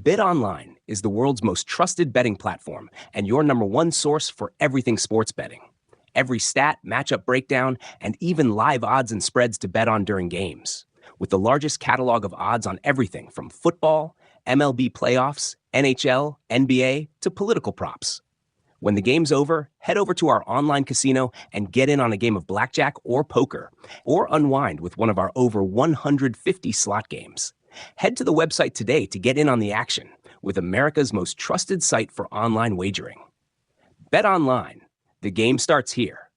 BetOnline is the world's most trusted betting platform and your number one source for everything sports betting. Every stat, matchup breakdown, and even live odds and spreads to bet on during games. With the largest catalog of odds on everything from football, MLB playoffs, NHL, NBA, to political props. When the game's over, head over to our online casino and get in on a game of blackjack or poker, or unwind with one of our over 150 slot games. Head to the website today to get in on the action with America's most trusted site for online wagering. Bet online. The game starts here.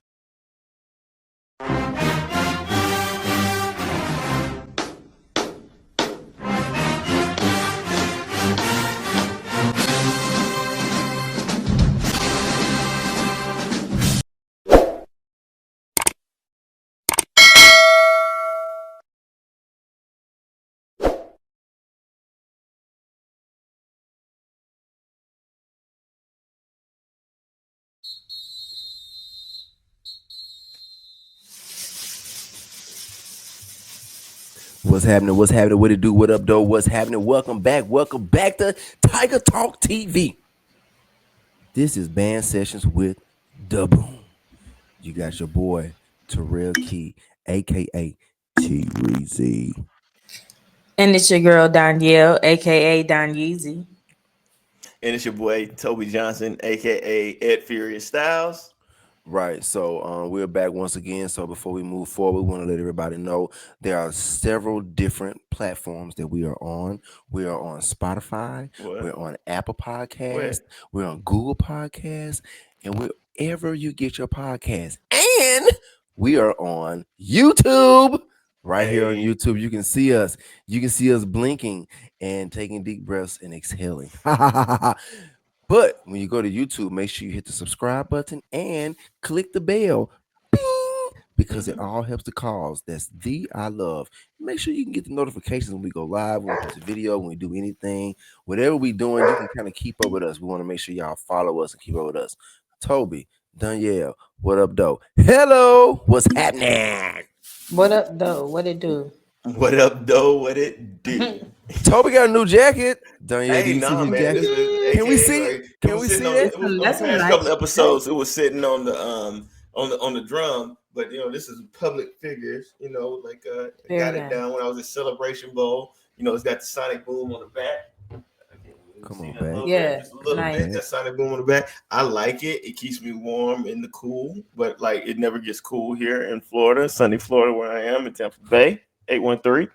What's happening? What's happening? What it do? What up, though? What's happening? Welcome back. Welcome back to Tiger Talk TV. This is Band Sessions with Da Boom. You got your boy Terrell Key, aka T Reezy. And it's your girl Danielle, aka Don Yeezy. And it's your boy Toby Johnson, aka Ed Furious Styles. Right. So we're back once again. So before we move forward, we want to let everybody know there are several different platforms that we are on. We are on Spotify. What? We're on Apple Podcasts. Where? We're on Google Podcasts, and wherever you get your podcasts. And we are on YouTube. Right here on Hey. YouTube, you can see us. You can see us blinking and taking deep breaths and exhaling. But when you go to YouTube, make sure you hit the subscribe button and click the bell. Bing! Because it all helps the cause. That's the I love. Make sure you can get the notifications when we go live, when we post a video, when we do anything. Whatever we doing, you can kind of keep up with us. We want to make sure y'all follow us and keep up with us. Toby, Danielle, what up, though? Hello, what's happening? What up, though? What it do? What up, though? What it do? Toby got a new jacket. Danielle, do Hey, you see nah, his man. jacket? This was, Can we AKA, see? like, Can it was we sitting see on, that? it was on the That's a past nice couple episodes. It was sitting on the on the drum. But this is public figures. Like I Very got it nice. down when I was at Celebration Bowl. It's got the Sonic Boom on the back. Come See on, that a back. little Yeah, bit, just a little nice. bit. That Sonic Boom on the back. I like it. It keeps me warm in the cool, but like it never gets cool here in Florida, sunny Florida, where I am in Tampa Bay, 813.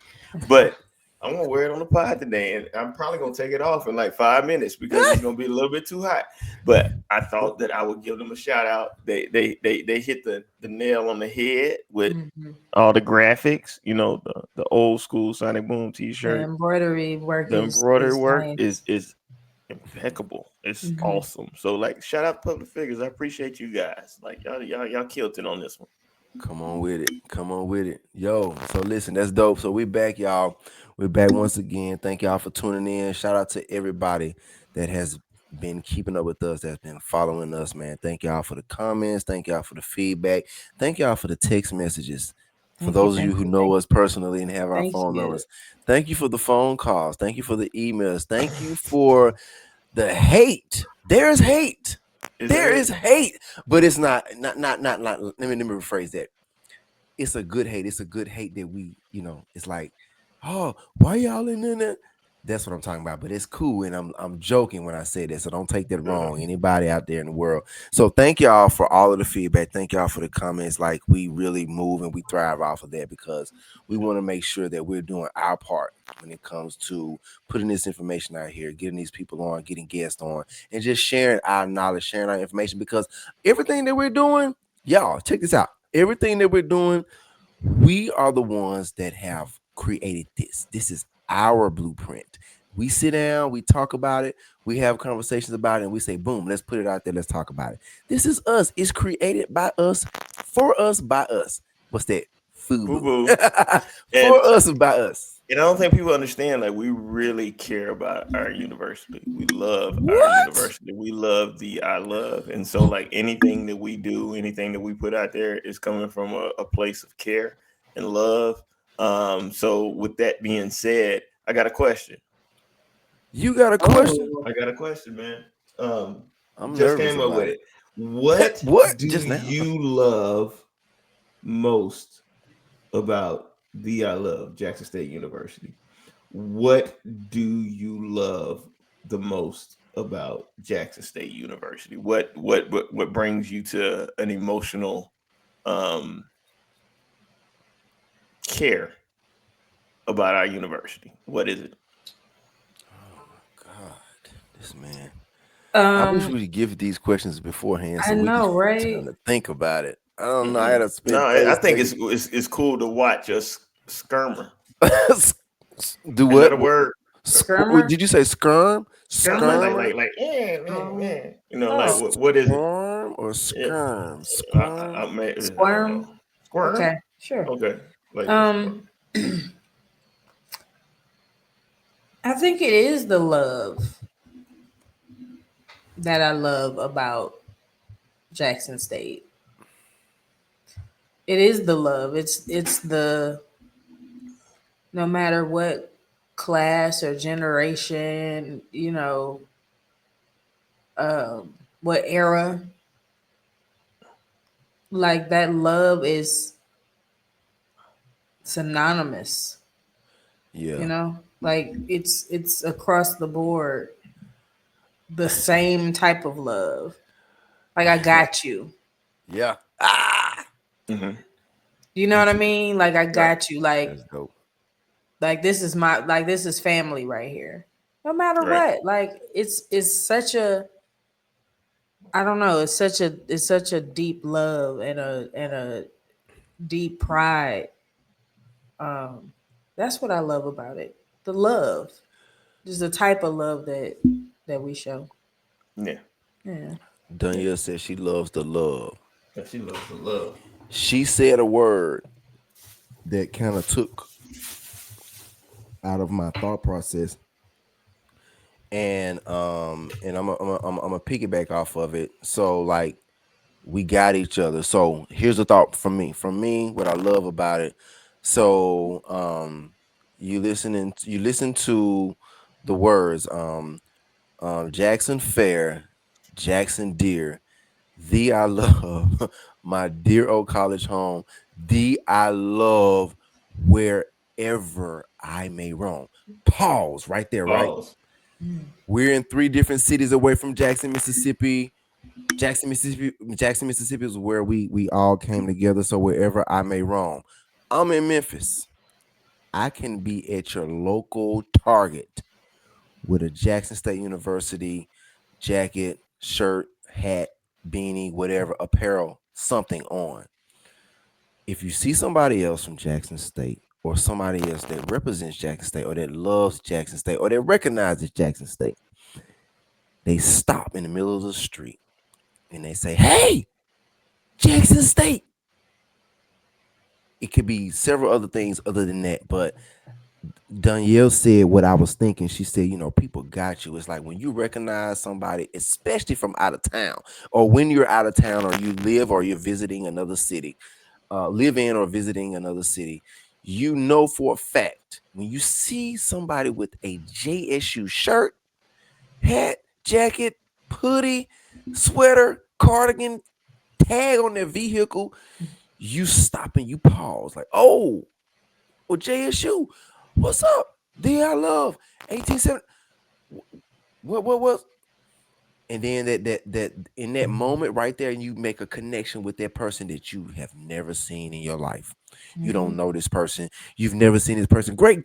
But I'm gonna wear it on the pod today, and I'm probably gonna take it off in like 5 minutes because it's gonna be a little bit too hot. But I thought that I would give them a shout out. They hit the nail on the head with Mhm. all the graphics. The old school Sonic Boom The T-shirt. embroidery work The embroidery is work nice. is impeccable. It's Mhm. awesome. So like, shout out to public figures. I appreciate you guys. Like y'all killed it on this one. Come on with it. Come on with it. Yo, so listen, that's dope. So we back, y'all. We're back once again. Thank y'all for tuning in. Shout out to everybody that has been keeping up with us, that's been following us, man. Thank y'all for the comments. Thank y'all for the feedback. Thank y'all for the text messages. For Thank you, those of you thank who you, know thank us personally and have our thank phone you. numbers, thank you for the phone calls. Thank you for the emails. Thank you for the hate. There's hate. Is There there is hate, but it's not. Let me rephrase that. It's a good hate. It's a good hate that it's like, oh, why y'all in there? That's what I'm talking about. But it's cool, and I'm joking when I say that, so don't take that wrong. Anybody out there in the world. So thank y'all for all of the feedback. Thank y'all for the comments. Like, we really move and we thrive off of that because we want to make sure that we're doing our part when it comes to putting this information out here, getting these people on, getting guests on, and just sharing our knowledge, sharing our information. Because everything that we're doing, y'all, check this out. Everything that we're doing, we are the ones that have created this. This is our blueprint. We sit down, we talk about it, we have conversations about it, and we say, boom, let's put it out there, let's talk about it. This is us. It's created by us, for us, by us. What's that? boo FUBU. boo? And For us, by us. and I don't think people understand, like, we really care about our university. We love our What? university. We love the I love. And so like anything that we do, anything that we put out there is coming from a place of care and love. So with that being said, I got a question. You got a question? Oh, I got a question, man. Um, I'm just nervous came up with about it. it. What What? do Just now? you love most about the I love Jackson State University? What do you love the most about Jackson State University? What brings you to an emotional um care about our university? What is it? Oh my God, this man. I wish um, we'd give these questions beforehand I so we could know, have time right? to think about it. I don't know. I had Mm-mm. to No, spend I 30 think seconds. it's cool to watch us skirmer. Do Isn't that what? a word? Skirmer, Did you say skirm? skirmer. Skirmer? Um, Like oh, what is it? Squirm or Yeah, skirm? Squirm? I don't know. squirm. Squirm. Okay, sure. Okay, like Um, I think it is the love that I love about Jackson State. It is the love. It's the no matter what class or generation, what era, like that love is synonymous, Yeah. like it's across the board the same type of love. Like I got you. Yeah. Ah, hmm You know you what I too. mean? Like I right, got you. Like That's dope. this is my like this is family right here. No matter right. what. Like it's such a I don't know, it's such a deep love and a deep pride. Um that's what I love about it. The love. Just the type of love that we show. Yeah, Yeah. yeah. Danielle says she loves the love. Yeah, she loves the love. She said a word that kind of took out of my thought process, and I'm a piggyback off of it. So like we got each other. So here's a thought from me. From me, what I love about it. So you listen to the words Jackson Fair, Jackson Deer, thee I love, my dear old college home, thee I love wherever I may roam. Pause right there, right? Pause. We're in three different cities away from Jackson, Mississippi. Jackson, Mississippi is where we all came together. So wherever I may roam, I'm in Memphis. I can be at your local Target with a Jackson State University jacket, shirt, hat, beanie, whatever, apparel, something on. If you see somebody else from Jackson State or somebody else that represents Jackson State or that loves Jackson State or that recognizes Jackson State, they stop in the middle of the street and they say, "Hey, Jackson State." It could be several other things other than that, but Danielle said what I was thinking. She said, people got you. It's like when you recognize somebody, especially from out of town, or when you're out of town, or you live or you're visiting another city, live in or visiting another city, you know for a fact when you see somebody with a JSU shirt, hat, jacket, hoodie, sweater, cardigan, tag on their vehicle, you stop and you pause, like, oh, well, JSU, what's up? The I love 1870. What was? And then that in that moment right there, you make a connection with that person that you have never seen in your life. You Mm-hmm. don't know this person. You've never seen this person. Great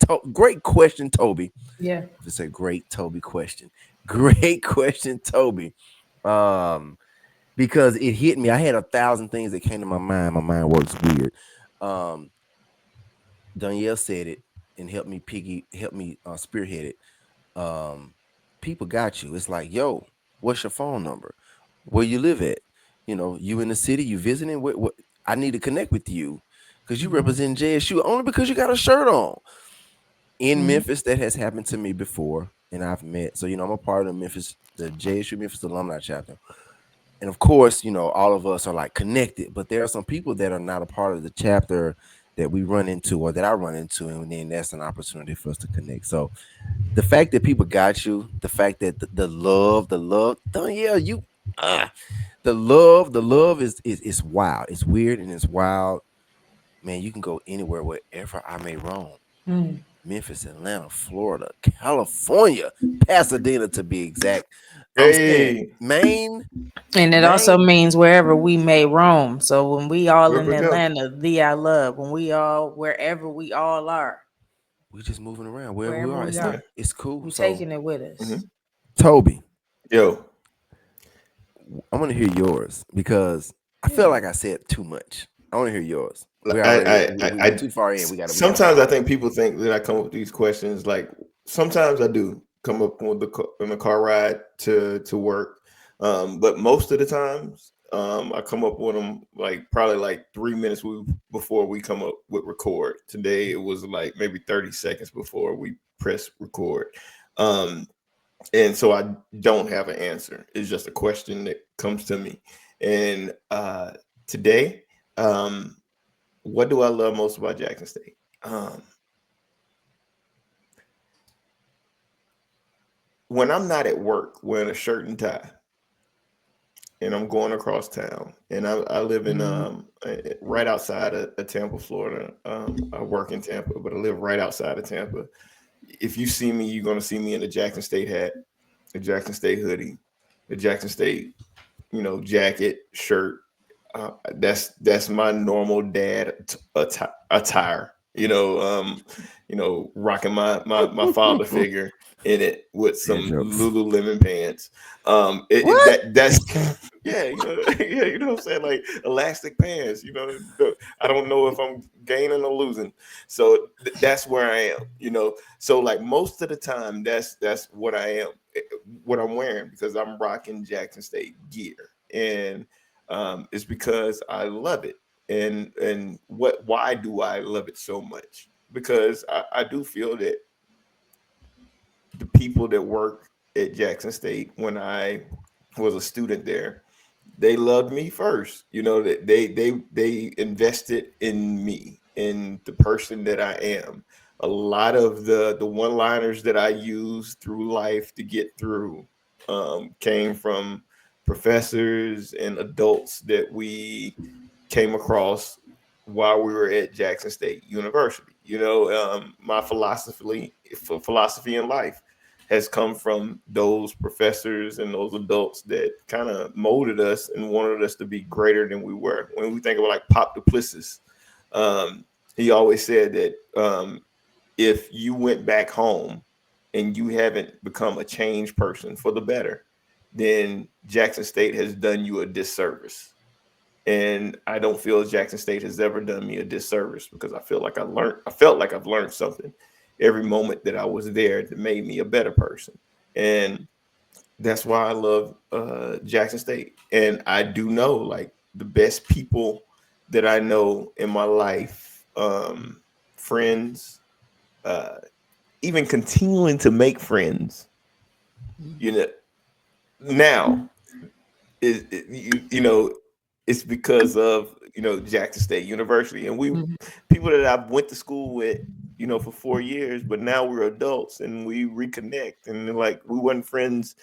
question, Toby. Yeah. It's a great Toby question. Great question, Toby. Um, because it hit me. I had 1,000 things that came to my mind. My mind works weird. Um, Danielle said it and helped me spearhead it. Um, People got you. It's like, yo, what's your phone number? Where you live at? You in the city, you visiting? What I need to connect with you because you Mm-hmm. represent JSU only because you got a shirt on. In Mm-hmm. Memphis, that has happened to me before, and I've met. So, I'm a part of the JSU Memphis alumni chapter. And of course, all of us are like connected, but there are some people that are not a part of the chapter that we run into or that I run into, and then that's an opportunity for us to connect. So the fact that people got you, the fact that the love, yeah, the love is wild. It's weird and it's wild. Man, you can go anywhere, wherever I may roam. Mm. Memphis, Atlanta, Florida, California, Pasadena to be exact. I'm saying Hey, Maine, And it also Maine. means wherever we may roam. So when we all where in we go? Atlanta, thee I love. When we all wherever we all are, We just moving around wherever we wherever are. we It's are, not. Yeah. It's cool. we So taking it with us. Hmm. Toby, Yo, I want to hear yours because I feel Yeah. like I said too much. I want to hear yours. I, We're already I, I, we're I too far in. We gotta sometimes I wrap think up. people think that I come up with these questions. Like sometimes I do come up with in the car ride to work, but most of the times I come up with them like probably like 3 minutes before we come up with record. Today it was like maybe 30 seconds before we press record, um, and so I don't have an answer. It's just a question that comes to me, and today. Um, what do I love most about Jackson State? When I'm not at work wearing a shirt and tie and I'm going across town, and I live in Mhm. right outside of Tampa, Florida. I work in Tampa, but I live right outside of Tampa. If you see me, you're going to see me in a Jackson State hat, a Jackson State hoodie, a Jackson State, jacket, shirt. That's my normal dad attire. Rocking my father figure in it with Dad some jokes. Lululemon pants. What? That's yeah, yeah, you know what I'm saying, like elastic pants. I don't know if I'm gaining or losing, so that's where I am. So like most of the time, that's what I am, what I'm wearing because I'm rocking Jackson State gear and is because I love it. And why do I love it so much? Because I do feel that the people that work at Jackson State when I was a student there, they loved me first. That they invested in me, in the person that I am. A lot of the one liners that I use through life to get through came from professors and adults that we came across while we were at Jackson State University. My philosophy in life has come from those professors and those adults that kind of molded us and wanted us to be greater than we were. When we think of like Pop Duplessis, um, he always said that if you went back home and you haven't become a changed person for the better, then Jackson State has done you a disservice. And I don't feel Jackson State has ever done me a disservice because I felt like I've learned something every moment that I was there that made me a better person. And that's why I love Jackson State. And I do know like the best people that I know in my life, friends, uh, even continuing to make friends, you know, now it's because of Jackson State University, and we Mhm. people that I went to school with, for 4 years, but now we're adults and we reconnect, and like we weren't friends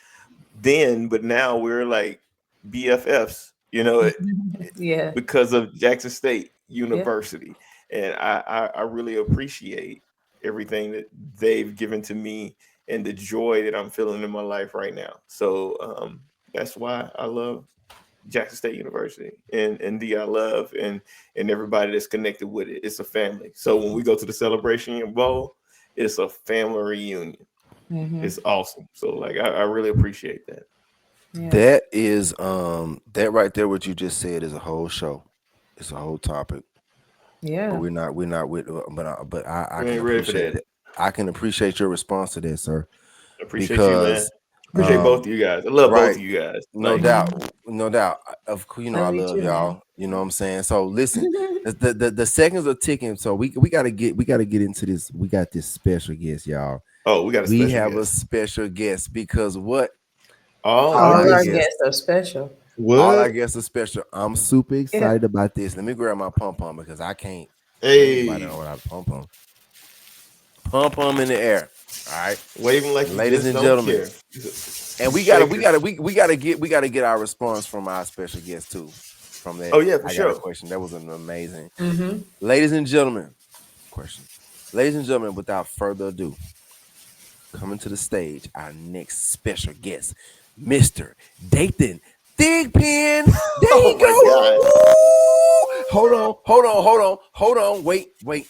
then, but now we're like BFFs, Yeah. because of Jackson State Yeah. University, and I really appreciate everything that they've given to me and the joy that I'm feeling in my life right now. So that's why I love Jackson State University and the I love and everybody that's connected with it. It's a family. So when we go to the celebration and bowl, it's a family reunion. Hmm. It's awesome. So like I really appreciate that. Yeah. That is that right there. What you just said is a whole show. It's a whole topic. But Yeah. we're not with. But I We can ain't ready for appreciate that. that. I can appreciate your response to that, sir. I appreciate you, man. Because Appreciate both of you guys. I love both right, of you guys. no Like doubt, Hmm. no doubt. Of course, I Love you love too, man. y'all. You know what I'm saying. So listen, the seconds are ticking. So we gotta get into this. We got this special guest, y'all. oh, we got a We special have a guest. special guest because what All all All our our right. guests, guests are special. all our What? guests are special. I'm super Yeah. excited about this. Let me grab my pom pom because I can't. Everybody Hey, know what I pump them. Pump them in the air. All right, waving like you ladies just and don't gentlemen. care. And Shaker. we gotta get our response from our special guest too. From that, Oh yeah, for I got a sure. question. That was an amazing. Mm-hmm. Ladies and gentlemen, question. Ladies and gentlemen, without further ado, coming to the stage, our next special guest, Mr. Dathan Thigpen. There Oh you my go. god. Woo! Hold on. Wait.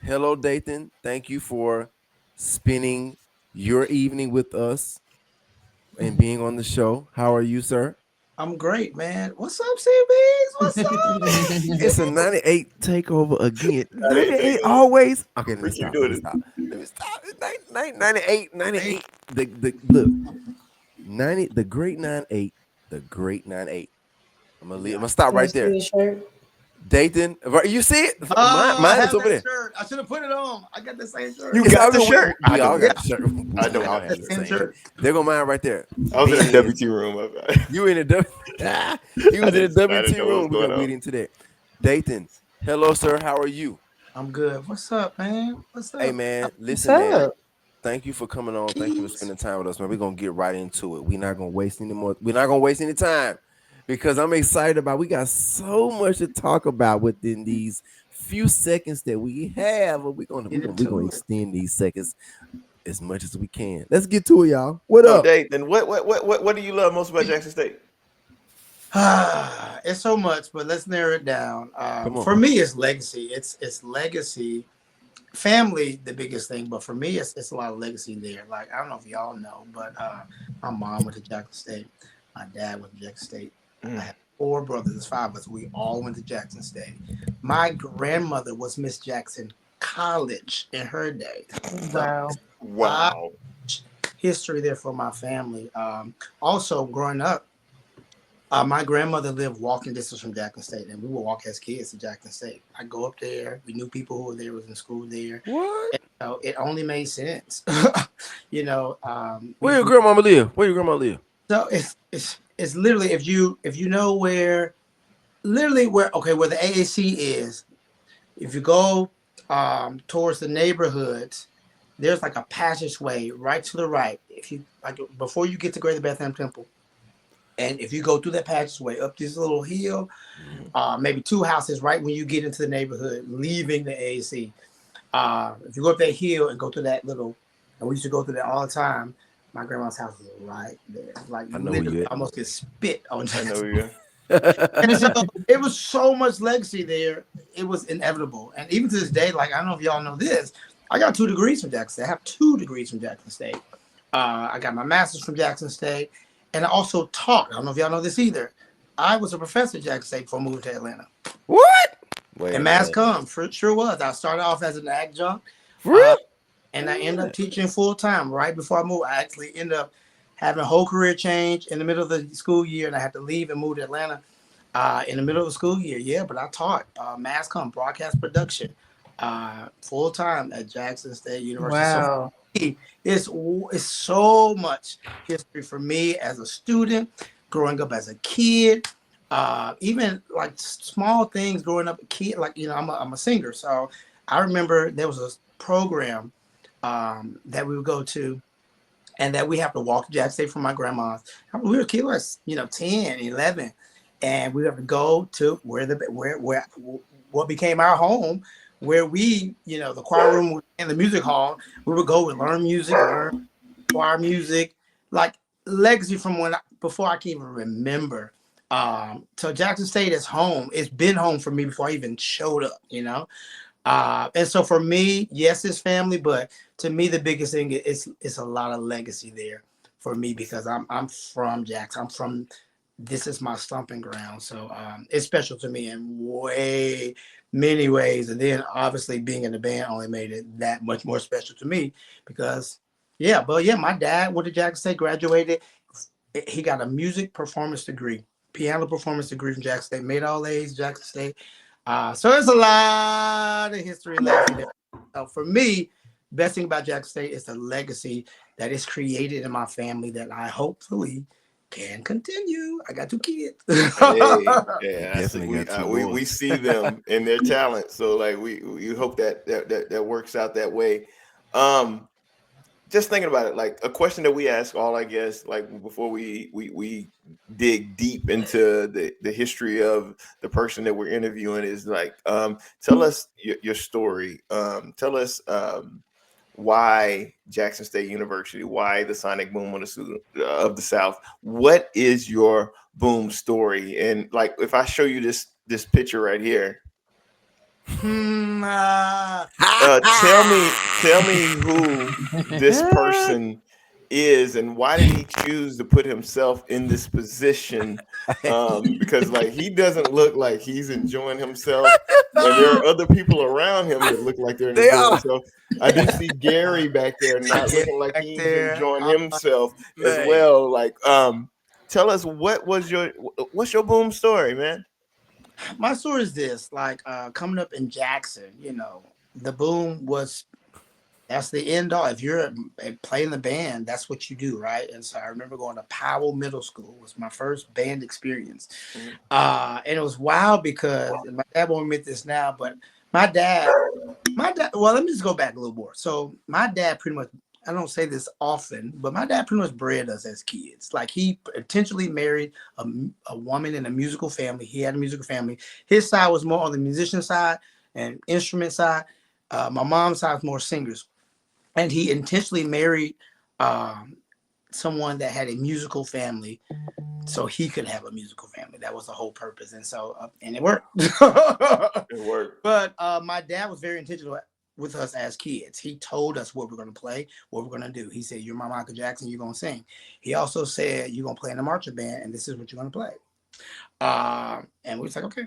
Hello, Dathan. Thank you for spending your evening with us and being on the show. How are you, sir? I'm great, man. What's up, CBs? What's up? It's a 98 takeover again. I didn't take 98 over. always. Okay, let me We keep stop. Let doing me it. stop. Let me stop. 98, 98. The look, 90, the great 98, the great 98. I'm gonna stop Can I right see there. the shirt? Dathan, you see it? I Mine is have over that there. shirt. I should have put it on. I got the same shirt. You It's got all the good. shirt. I We all don't got have the the shirt. shirt. I We don't all have the have The the shirt. same same shirt. shirt. There go mine right there. I was in the Ben, WT room. you in the he I was in didn't. the I didn't WT know what was room. We're going gonna on. get into that. Dathan, hello, sir. How are you? I'm good. What's up, man? What's Hey up? man, What's listen, man. up? Thank you for coming on. Thank you for Keys. spending time with us, man. We're gonna get right into it. We're not gonna waste any more. We're not gonna waste any time because I'm excited about. We got so much to talk about within these few seconds that we have. We're gonna Get we're gonna into it. extend these seconds as much as we can. Let's get to it, y'all. What So, up? Dave, then what do you love most about Jackson State? It's so much, but let's narrow it down. Come on. For me, it's legacy. It's legacy. Family, the biggest thing, but for me, it's a lot of legacy there. Like I don't know if y'all know, but my mom went to Jackson State. My dad went to Jackson State. I Mm. have four brothers. There's five of us. We all went to Jackson State. My grandmother was Miss Jackson College in her day. So Wow. uh, Wow. history there for my family. Also, growing up, my grandmother lived walking distance from Jackson State, and we would walk as kids to Jackson State. I go up there. We knew people who were there, was in school there. What? And, it only made sense. you know, Where your grandmama live? Where your grandma live? so it's literally if you know where literally where the AAC is. If you go towards the neighborhoods, there's like a passageway right to the right. If you like before you get to Greater Bethlehem Temple, and if you go through that passageway up this little hill, maybe two houses right when you get into the neighborhood, leaving the AAC. If you go up that hill and go to that little, and we used to go through that all the time. My grandma's house was right there. Like I you know where literally you at. almost get spit on. I know you. And so it was so much legacy there. It was inevitable. And even to this day, like I don't know if y'all know this, I got 2 degrees from Jackson State. I have 2 degrees from Jackson State. I got my master's from Jackson State, and I also taught. I don't know if y'all know this either. I was a professor at Jackson State before moving to Atlanta. What? Wait a And mass minute. comm sure was. I started off as an adjunct, For real? and I ended up teaching full time right before I moved. I actually ended up having a whole career change in the middle of the school year, and I had to leave and move to Atlanta in the middle of the school year. Yeah, but I taught mass comm broadcast production full time at Jackson State University. So for Wow. me, it's so much history for me as a student, growing up as a kid. Even like small things growing up a kid, like I'm a singer, so I remember there was a program that we would go to, and that we have to walk to Jackson State from my grandma's. We were kids, 10, 11, and we have to go to where what became our home, where we, the choir room and the music hall. We would go and learn music, learn choir music, like legacy from before I can even remember. So Jackson State is home. It's been home for me before I even showed up. And so for me, yes, it's family, but to me, the biggest thing is it's a lot of legacy there for me because I'm from Jackson. I'm from this is my stomping ground. So it's special to me in many ways. And then obviously being in the band only made it that much more special to me because my dad went to Jackson State, graduated. He got a music performance degree, piano performance degree from Jackson State, made all A's, Jackson State. So there's a lot of history and legacy there. So for me, best thing about Jackson State is the legacy that is created in my family that I hopefully can continue. I got 2 kids. Hey, yeah, I see. Definitely got 2 We more. we see them and their talent. So like we hope that works out that way. Um, just thinking about it, like a question that we ask all, I guess, like before we dig deep into the history of the person that we're interviewing is like, tell us your story. Tell us why Jackson State University, why the Sonic Boom of the South. What is your boom story? And like, if I show you this picture right here, tell me who this person is and why did he choose to put himself in this position? Because like he doesn't look like he's enjoying himself, and there are other people around him that look like they're They enjoying are. themselves. I do see Gary back there not Yeah, looking like back he's there. enjoying himself as Man. well. Like, tell us what's your boom story, man? My story is this: like coming up in Jackson, the boom was that's the end all. If you're playing the band, that's what you do, right? And so I remember going to Powell Middle School. It was my first band experience, Mhm. and it was wild because my dad won't admit this now, but my dad. Well, let me just go back a little more. So my dad pretty much, I don't say this often, but my dad pretty much bred us as kids. Like he intentionally married a woman in a musical family. He had a musical family. His side was more on the musician side and instrument side. My mom's side was more singers. And he intentionally married um, someone that had a musical family so he could have a musical family. That was the whole purpose. And so, and it worked. It worked. But my dad was very intentional with us as kids. He told us what we're going to play, what we're going to do. He said, "You're my Michael Jackson, you're going to sing." He also said, "You're going to play in the marching band, and this is what you're going to play." And we was like, okay.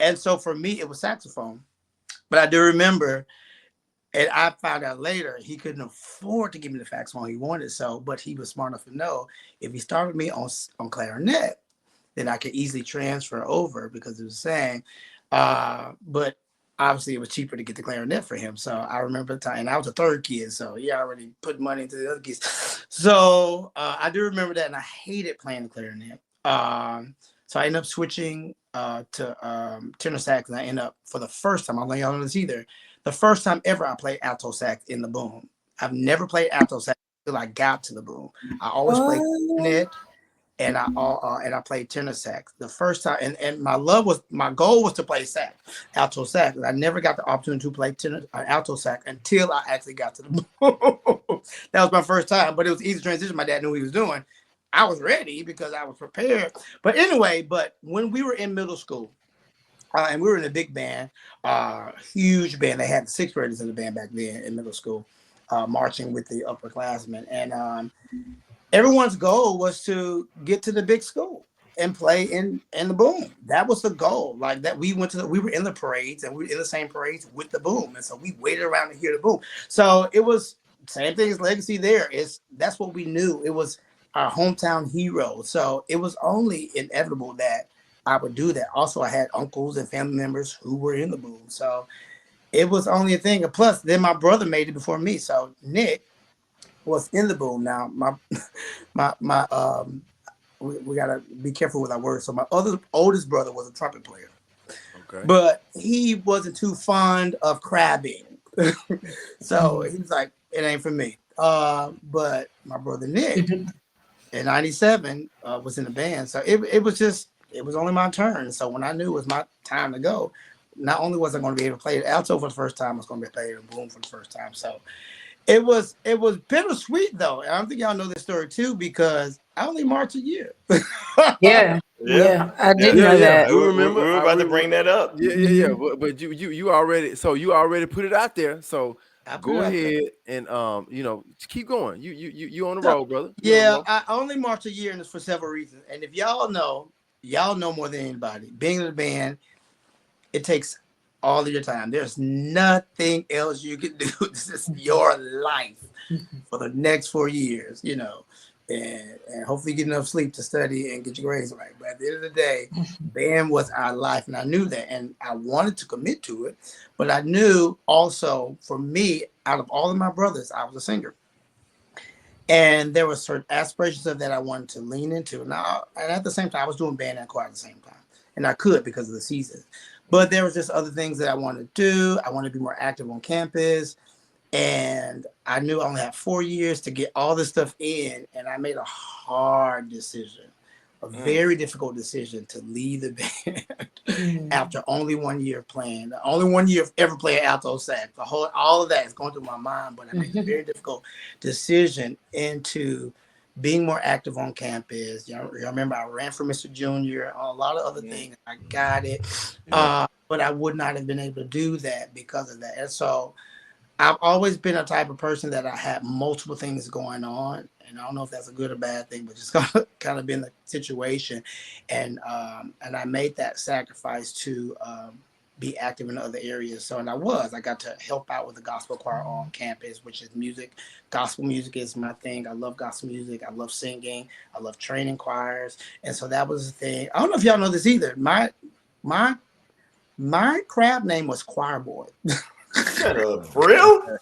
And so for me, it was saxophone. But I do remember, and I found out later, he couldn't afford to give me the saxophone he wanted. So, but he was smart enough to know if he started me on clarinet, then I could easily transfer over because it was saying, but obviously it was cheaper to get the clarinet for him. So I remember the time, and I was a third kid, so he already put money into the other kids. So I do remember that, and I hated playing the clarinet. So I ended up switching to tenor sax, and I ended up for the first time. I don't think y'all know this either. The first time ever I played alto sax in the boom. I've never played alto sax until I got to the boom. I always played clarinet and I played tenor sax the first time, and my goal was to play sax, alto sax, and I never got the opportunity to play tenor alto sax until I actually got to the that was my first time, but it was easy transition. My dad knew what he was doing. I was ready because I was prepared. But anyway, but when we were in middle school, and we were in a big band, huge band. They had 6th graders in the band back then in middle school, marching with the upperclassmen, and everyone's goal was to get to the big school and play in the boom. That was the goal. Like that, we were in the parades and we were in the same parades with the boom, and so we waited around to hear the boom. So it was same thing as legacy. That's what we knew. It was our hometown hero. So it was only inevitable that I would do that. Also, I had uncles and family members who were in the boom, so it was only a thing. And plus, then my brother made it before me. So Nick was in the boom. Now my we gotta be careful with our words. So my other oldest brother was a trumpet player, Okay. but he wasn't too fond of crabbing. So he was like, it ain't for me. But my brother Nick in '97 was in the band. So it was only my turn. So when I knew it was my time to go, not only was I going to be able to play the alto for the first time, I was going to be playing the boom for the first time. So it was bittersweet though. And I don't think y'all know this story too because I only march a year. Yeah, Yeah. I didn't Yeah, know yeah. that. We remember. We were about to bring that up. Yeah. But you already. So you already put it out there. So I put go it out there. ahead and keep going. You on the So, road, brother. You on the yeah, road. I only march a year, and it's for several reasons. And if y'all know more than anybody. Being in a band, it takes all of your time. There's nothing else you can do. This is your life for the next 4 years, and hopefully get enough sleep to study and get your grades right. But at the end of the day, band was our life, and I knew that, and I wanted to commit to it. But I knew also, for me, out of all of my brothers, I was a singer. And there were certain aspirations of that I wanted to lean into. Now, and at the same time, I was doing band and choir at the same time, and I could because of the season. But there was just other things that I wanted to do. I wanted to be more active on campus, and I knew I only had 4 years to get all this stuff in, and I made a hard decision, a very difficult decision to leave the band after only 1 year of playing. The only 1 year of ever playing alto sax. All of that is going through my mind, but I made a very difficult decision into being more active on campus. You remember I ran for Mr. Junior, a lot of other things. I got it, but I would not have been able to do that because of that. And so I've always been a type of person that I had multiple things going on, and I don't know if that's a good or bad thing, but just kind of been the situation, and I made that sacrifice to be active in other areas. So, and I got to help out with the gospel choir on campus, which is music. Gospel music is my thing. I love gospel music. I love singing. I love training choirs, and so that was the thing. I don't know if y'all know this either. My crab name was Choir Boy. Shut up. For real?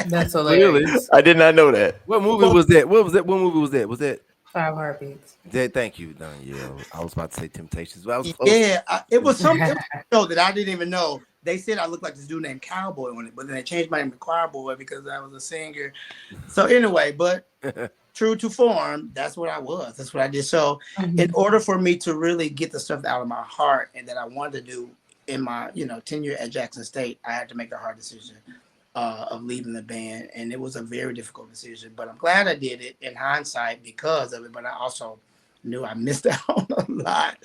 That's Really? hilarious. I did not know that. What movie was that? What was that? What movie was that? Was that? 5 Heartbeats. Thank you, Danielle. I was about to say Temptations, but I was close. Yeah, it was a show that I didn't even know. They said I looked like this dude named Cowboy on it, but then they changed my name to Choir Boy because I was a singer. So anyway, but true to form, that's what I was. That's what I did. So in order for me to really get the stuff out of my heart and that I wanted to do in my tenure at Jackson State, I had to make the hard decision of leaving the band, and it was a very difficult decision. But I'm glad I did it in hindsight because of it. But I also knew I missed out on a lot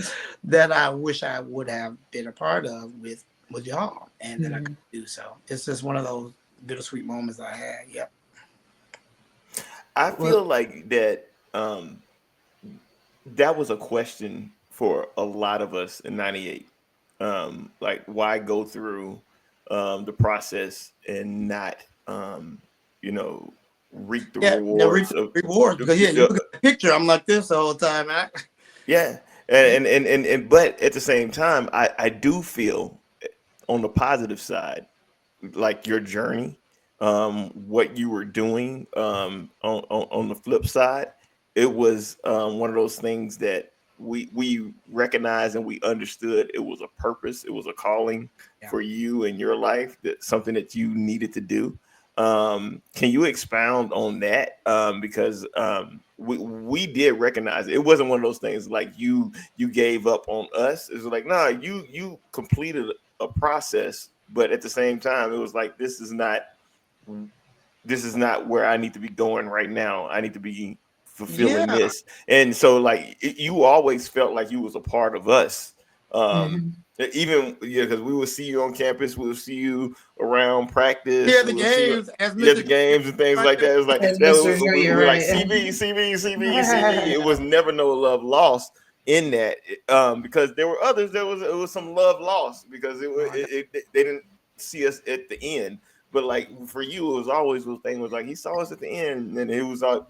that I wish I would have been a part of with y'all, and that I could do. So it's just one of those bittersweet moments I had. Yep. I feel like that that was a question for a lot of us in '98. Like, why go through the process and not, reap the rewards of rewards because you look at the picture, I'm like this the whole time. yeah, and but at the same time, I do feel on the positive side, like your journey, what you were doing, on the flip side, it was one of those things that we recognized and we understood it was a purpose, it was a calling for you in your life, that something that you needed to do. Can you expound on that? Because we did recognize it. It wasn't one of those things like you gave up on us. It was like, nah, you completed a process, but at the same time, it was like, this is not where I need to be going right now. I need to be fulfilling this. And so like you always felt like you was a part of us. Even because we would see you on campus, we would see you around practice, the games, the games and things like that. It was like we were like CB. It was never no love lost in that, because there were others. It was some love lost because they didn't see us at the end. But like for you, it was always the thing was like he saw us at the end, and he was a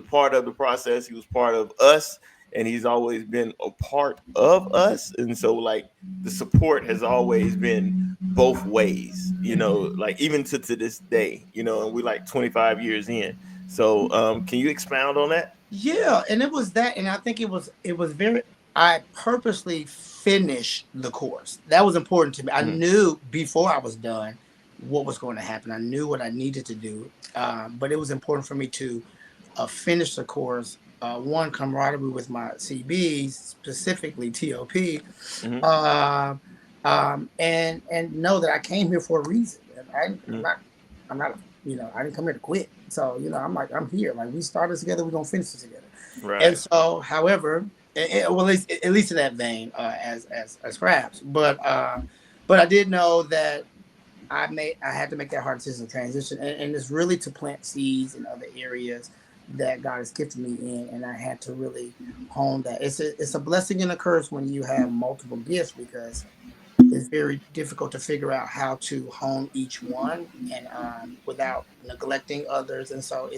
part of the process. He was part of us, and he's always been a part of us. And so like the support has always been both ways, like even to this day, and we're like 25 years in. So can you expound on that? Yeah, and it was that, and I think it was very. I purposely finished the course. That was important to me. I knew before I was done what was going to happen. I knew what I needed to do, but it was important for me to finish the course. One, camaraderie with my CBs, specifically TOP, and know that I came here for a reason. I'm not, I didn't come here to quit. So, I'm here. Like, we started together, we're gonna finish this together. Right. And so, however, well, at least in that vein, as Scraps, but I did know that I had to make that hard decision to transition, and it's really to plant seeds in other areas that God has gifted me in, and I had to really hone that. It's a blessing and a curse when you have multiple gifts, because it's very difficult to figure out how to hone each one and without neglecting others. And so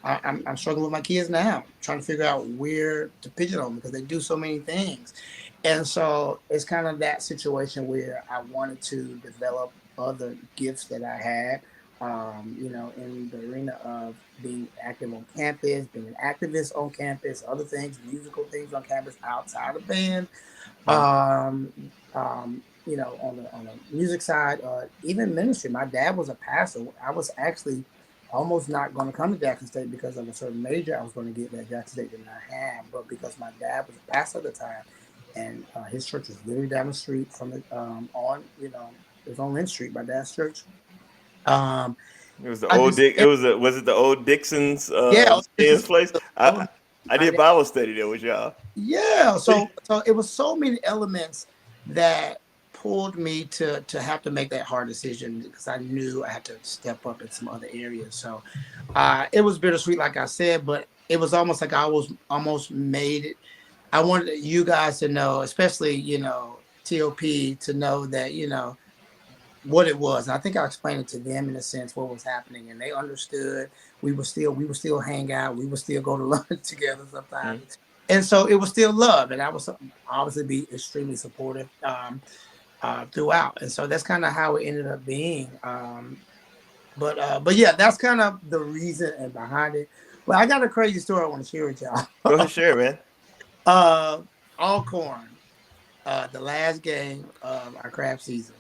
I'm struggling with my kids now, trying to figure out where to pigeonhole them because they do so many things. And so it's kind of that situation where I wanted to develop other gifts that I had in the arena of being active on campus, being an activist on campus, other things, musical things on campus outside of band. Um, on the music side, even ministry. My dad was a pastor. I was actually almost not going to come to Jackson State because of a certain major I was going to get that Jackson State did not have, but because my dad was a pastor at the time, and his church was literally down the street from it, it was on Lynn Street, my dad's church. Um, It was the I old just, Dick. It was it the old Dixon's yeah, this is Skin's place? I my did dad. Bible study there with y'all. Yeah, so it was so many elements that pulled me to have to make that hard decision because I knew I had to step up in some other areas. So it was bittersweet, like I said, but it was almost like I was almost made it. I wanted you guys to know, especially TOP, to know that what it was. And I think I explained it to them in a sense what was happening, and they understood. We would still hang out. We would still go to lunch together Mm. sometimes, and so it was still love. And I was obviously be extremely supportive throughout. And so that's kind of how it ended up being. But yeah, that's kind of the reason and behind it. But I got a crazy story I want to share with y'all. Go ahead, share, man. uh, Alcorn, the last game of our craft season.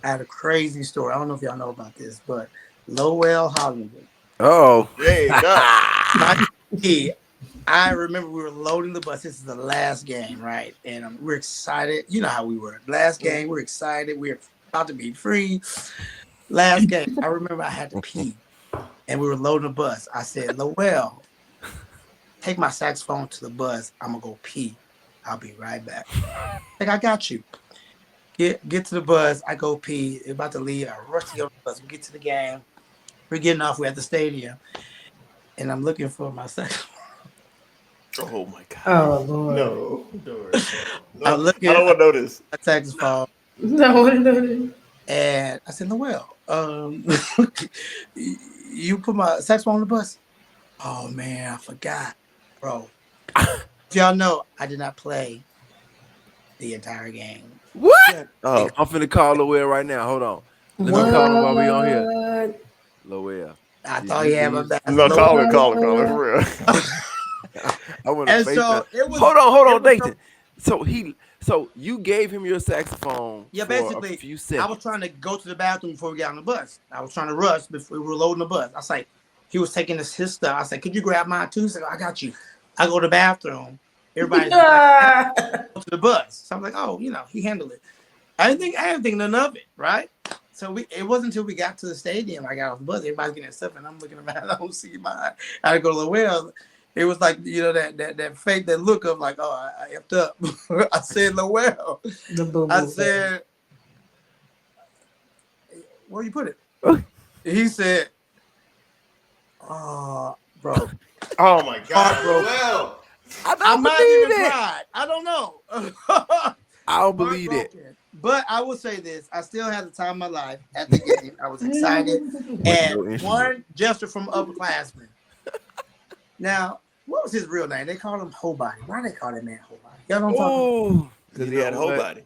I had a crazy story. I don't know if y'all know about this, but Lowell Hollywood. Oh. Hey, Doc. My kid, I remember we were loading the bus. This is the last game, right? And we're excited. You know how we were. Last game, we're excited. We're about to be free. Last game, I remember I had to pee, and we were loading the bus. I said, Lowell, take my saxophone to the bus. I'm gonna go pee. I'll be right back. Like, I got you. Get to the bus. I go pee. They're about to leave. I rush to get on the bus. We get to the game. We're getting off. We're at the stadium, and I'm looking for my saxophone. Oh my God. Oh Lord. No, Dory. I'm No, I looking don't at want to know this. my saxophone, No, what did and I said, Noel, you put my saxophone on the bus? Oh man, I forgot, bro. If y'all know, I did not play the entire game. What? Shut up. I'm finna call Lowell right now. Hold on. Let me call him while we on here. What? Lowell, I did thought you he had my lose? back. I said, No, Lowell. call it for real. I want to And face so that. it was. Hold It on, was so Dathan. So you gave him your saxophone Yeah, for a basically, few I was seconds. trying to go to the bathroom before we got on the bus. I was trying to rush before we were loading the bus. I was like, he was taking his stuff. I said, could you grab mine too? He said, I got you. I go to the bathroom. Everybody's like, I have Ah. to go to the bus. So I'm like, oh, he handled it. I didn't think none of it, right? So it wasn't until we got to the stadium, I got off the bus, everybody's getting stuff, and I'm looking around, I don't see mine. I had to go to the well. It was like, that fake, that look of like, oh, I effed up. I said, Lowell. The boo I boo face. said, where you put it? He said, oh, bro, Oh my God. heartbroken. Well, I I don't might have believe even it. cried. I don't know. I don't believe it. Heartbroken. But I will say this: I still had the time of my life at the game. I was excited, With and no instrument. one gesture from upperclassmen. Now, what was his real name? They called him Hobody. Why they call that man Hobody? Y'all don't talk about. Oh, because you he had know a whole what? body.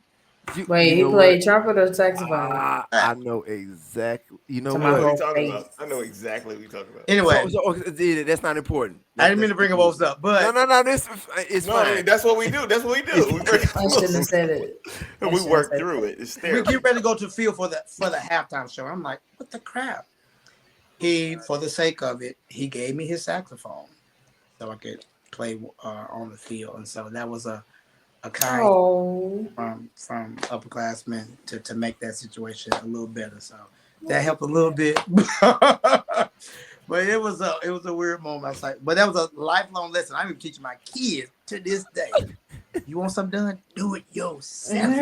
You Wait, he know what? played trumpet or saxophone? I know exactly. You know To I know my what what? you're whole talking face. about. I know exactly what you're talking about. Anyway, Okay, that's not important. I didn't mean to bring up old stuff, No, but no. This it's No, fine. that's what we do. That's what we do. We break I shouldn't have said it. I we shouldn't have work said through that. it. It's we therapy. get ready to go to the field for the halftime show. I'm like, what the crap? He, for the sake of it, he gave me his saxophone so I could play on the field, and so that was a kind Oh. from upperclassmen to make that situation a little better. So that helped a little bit. But it was a weird moment. I was like, but that was a lifelong lesson. I'm even teaching my kids to this day. You want something done? Do it yourself.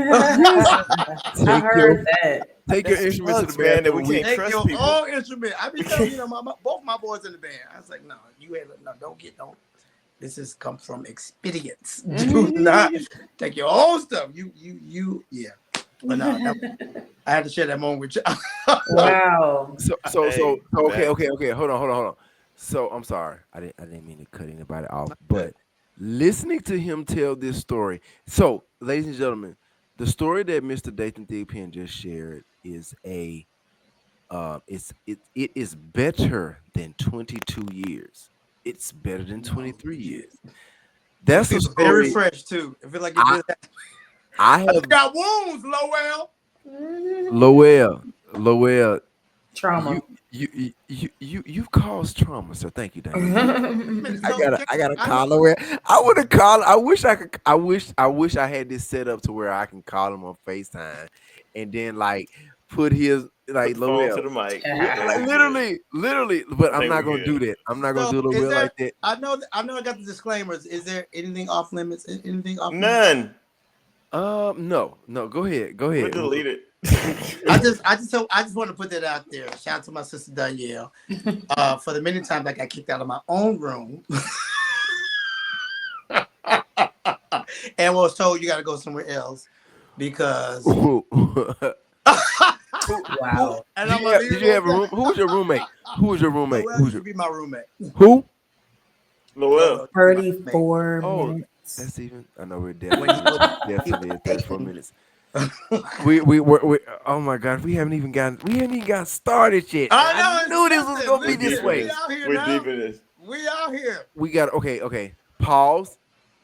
I Take your heard that. take your That instrument to the sucks, man, that we bathroom. can't Take trust your people. own instrument. I be telling both my boys in the band. I was like, no, don't. This is come from experience. Do not take your own stuff. Yeah. But no, I had to share that moment with you. Wow. So Hey, okay, facts. okay. Hold on. So I'm sorry. I didn't mean to cut anybody off, but listening to him tell this story. So, ladies and gentlemen, the story that Mr. Dathan Thigpen just shared is it is better than 22 years. It's better than No, 23 you, years. it That's a feels very story fresh too. I feel like it I just I I have got wounds, Lowell. Lowell. Lowell, you Trauma. you've caused trauma, so thank you, Daniel. So I gotta I know. call Lowell. I would have called. I wish I could. I wish I had this set up to where I can call him on FaceTime, and then like put his Put like the phone to Lowell. the mic. Yeah, Like we good. literally, but I I'm think not we gonna do good. that. I'm not gonna So do is Lowell there? like that. I know. I got the disclaimers. Is there anything off limits? Anything off limits? None. No, no. Go ahead. Go We'll ahead. delete it. I just want to put that out there. Shout out to my sister Danielle. For the many times I got kicked out of my own room, and was told you got to go somewhere else because. Who, Wow. And I'm gonna leave did it you at have a room? Who was your roommate? Who was your roommate? Lowell Who was used to be my roommate. who? Lowell. 34 Oh, minutes. that's even. I know we're When he was, definitely at 34 minutes. We oh my god, we haven't even got started yet. And I I knew know. this was gonna be We're this deep in way. We this. out here We're now. deep in this. We out here. We got okay. Pause.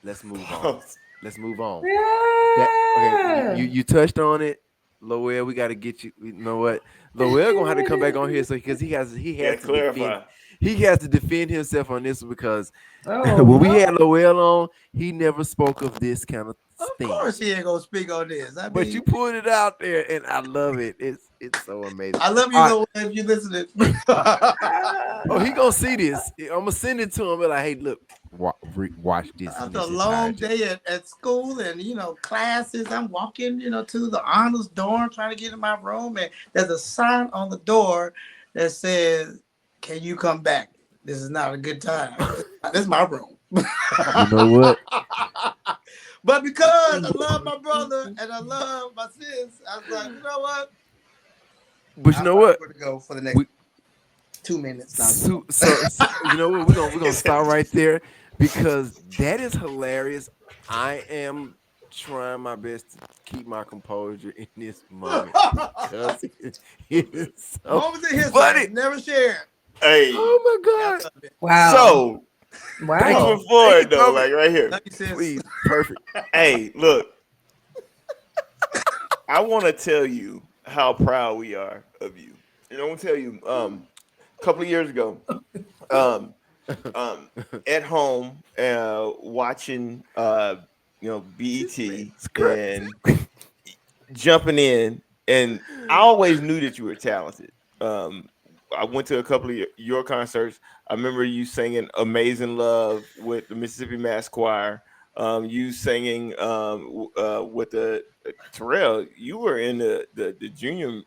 Let's move on. Let's move on. Yeah. Okay, you touched on it. Lowell, we got to get you. You know what? Lowell gonna have to come back on here so because he has Yeah, to defend. clarify. He has to defend himself on this one because Oh, when we no. had Lowell on, he never spoke of this kind of Of thing. course he ain't gonna speak on this. I But mean, you pulled it out there, and I love it. It's so amazing. I love you, All right. Lowell, if you listening. Oh, he gonna see this. I'm gonna send it to him. Be like, hey, look, watch this. in After a this long entirety. day at school and classes, I'm walking to the honors dorm trying to get in my room, and there's a sign on the door that says, "Can you come back? This is not a good time. This is my room." You know what? But because I love my brother and I love my sis, I was like, you know what? But you know what? We're gonna go for the next We 2 minutes now. so you know what? We're gonna start right there because that is hilarious. I am trying my best to keep my composure in this moment because it is so Moments in history funny. never shared. Hey. Oh my I god! love it. Wow. So Wow. moving forward Thank you, though, Kobe. like right here. Love you, sis. Please, perfect. Hey, look. I want to tell you how proud we are of you. And I want to tell you, a couple of years ago, um, at home, watching, BET and jumping in, and I always knew that you were talented. I went to a couple of your concerts. I remember you singing "Amazing Love" with the Mississippi Mass Choir. You singing with the Terrell. You were in the junior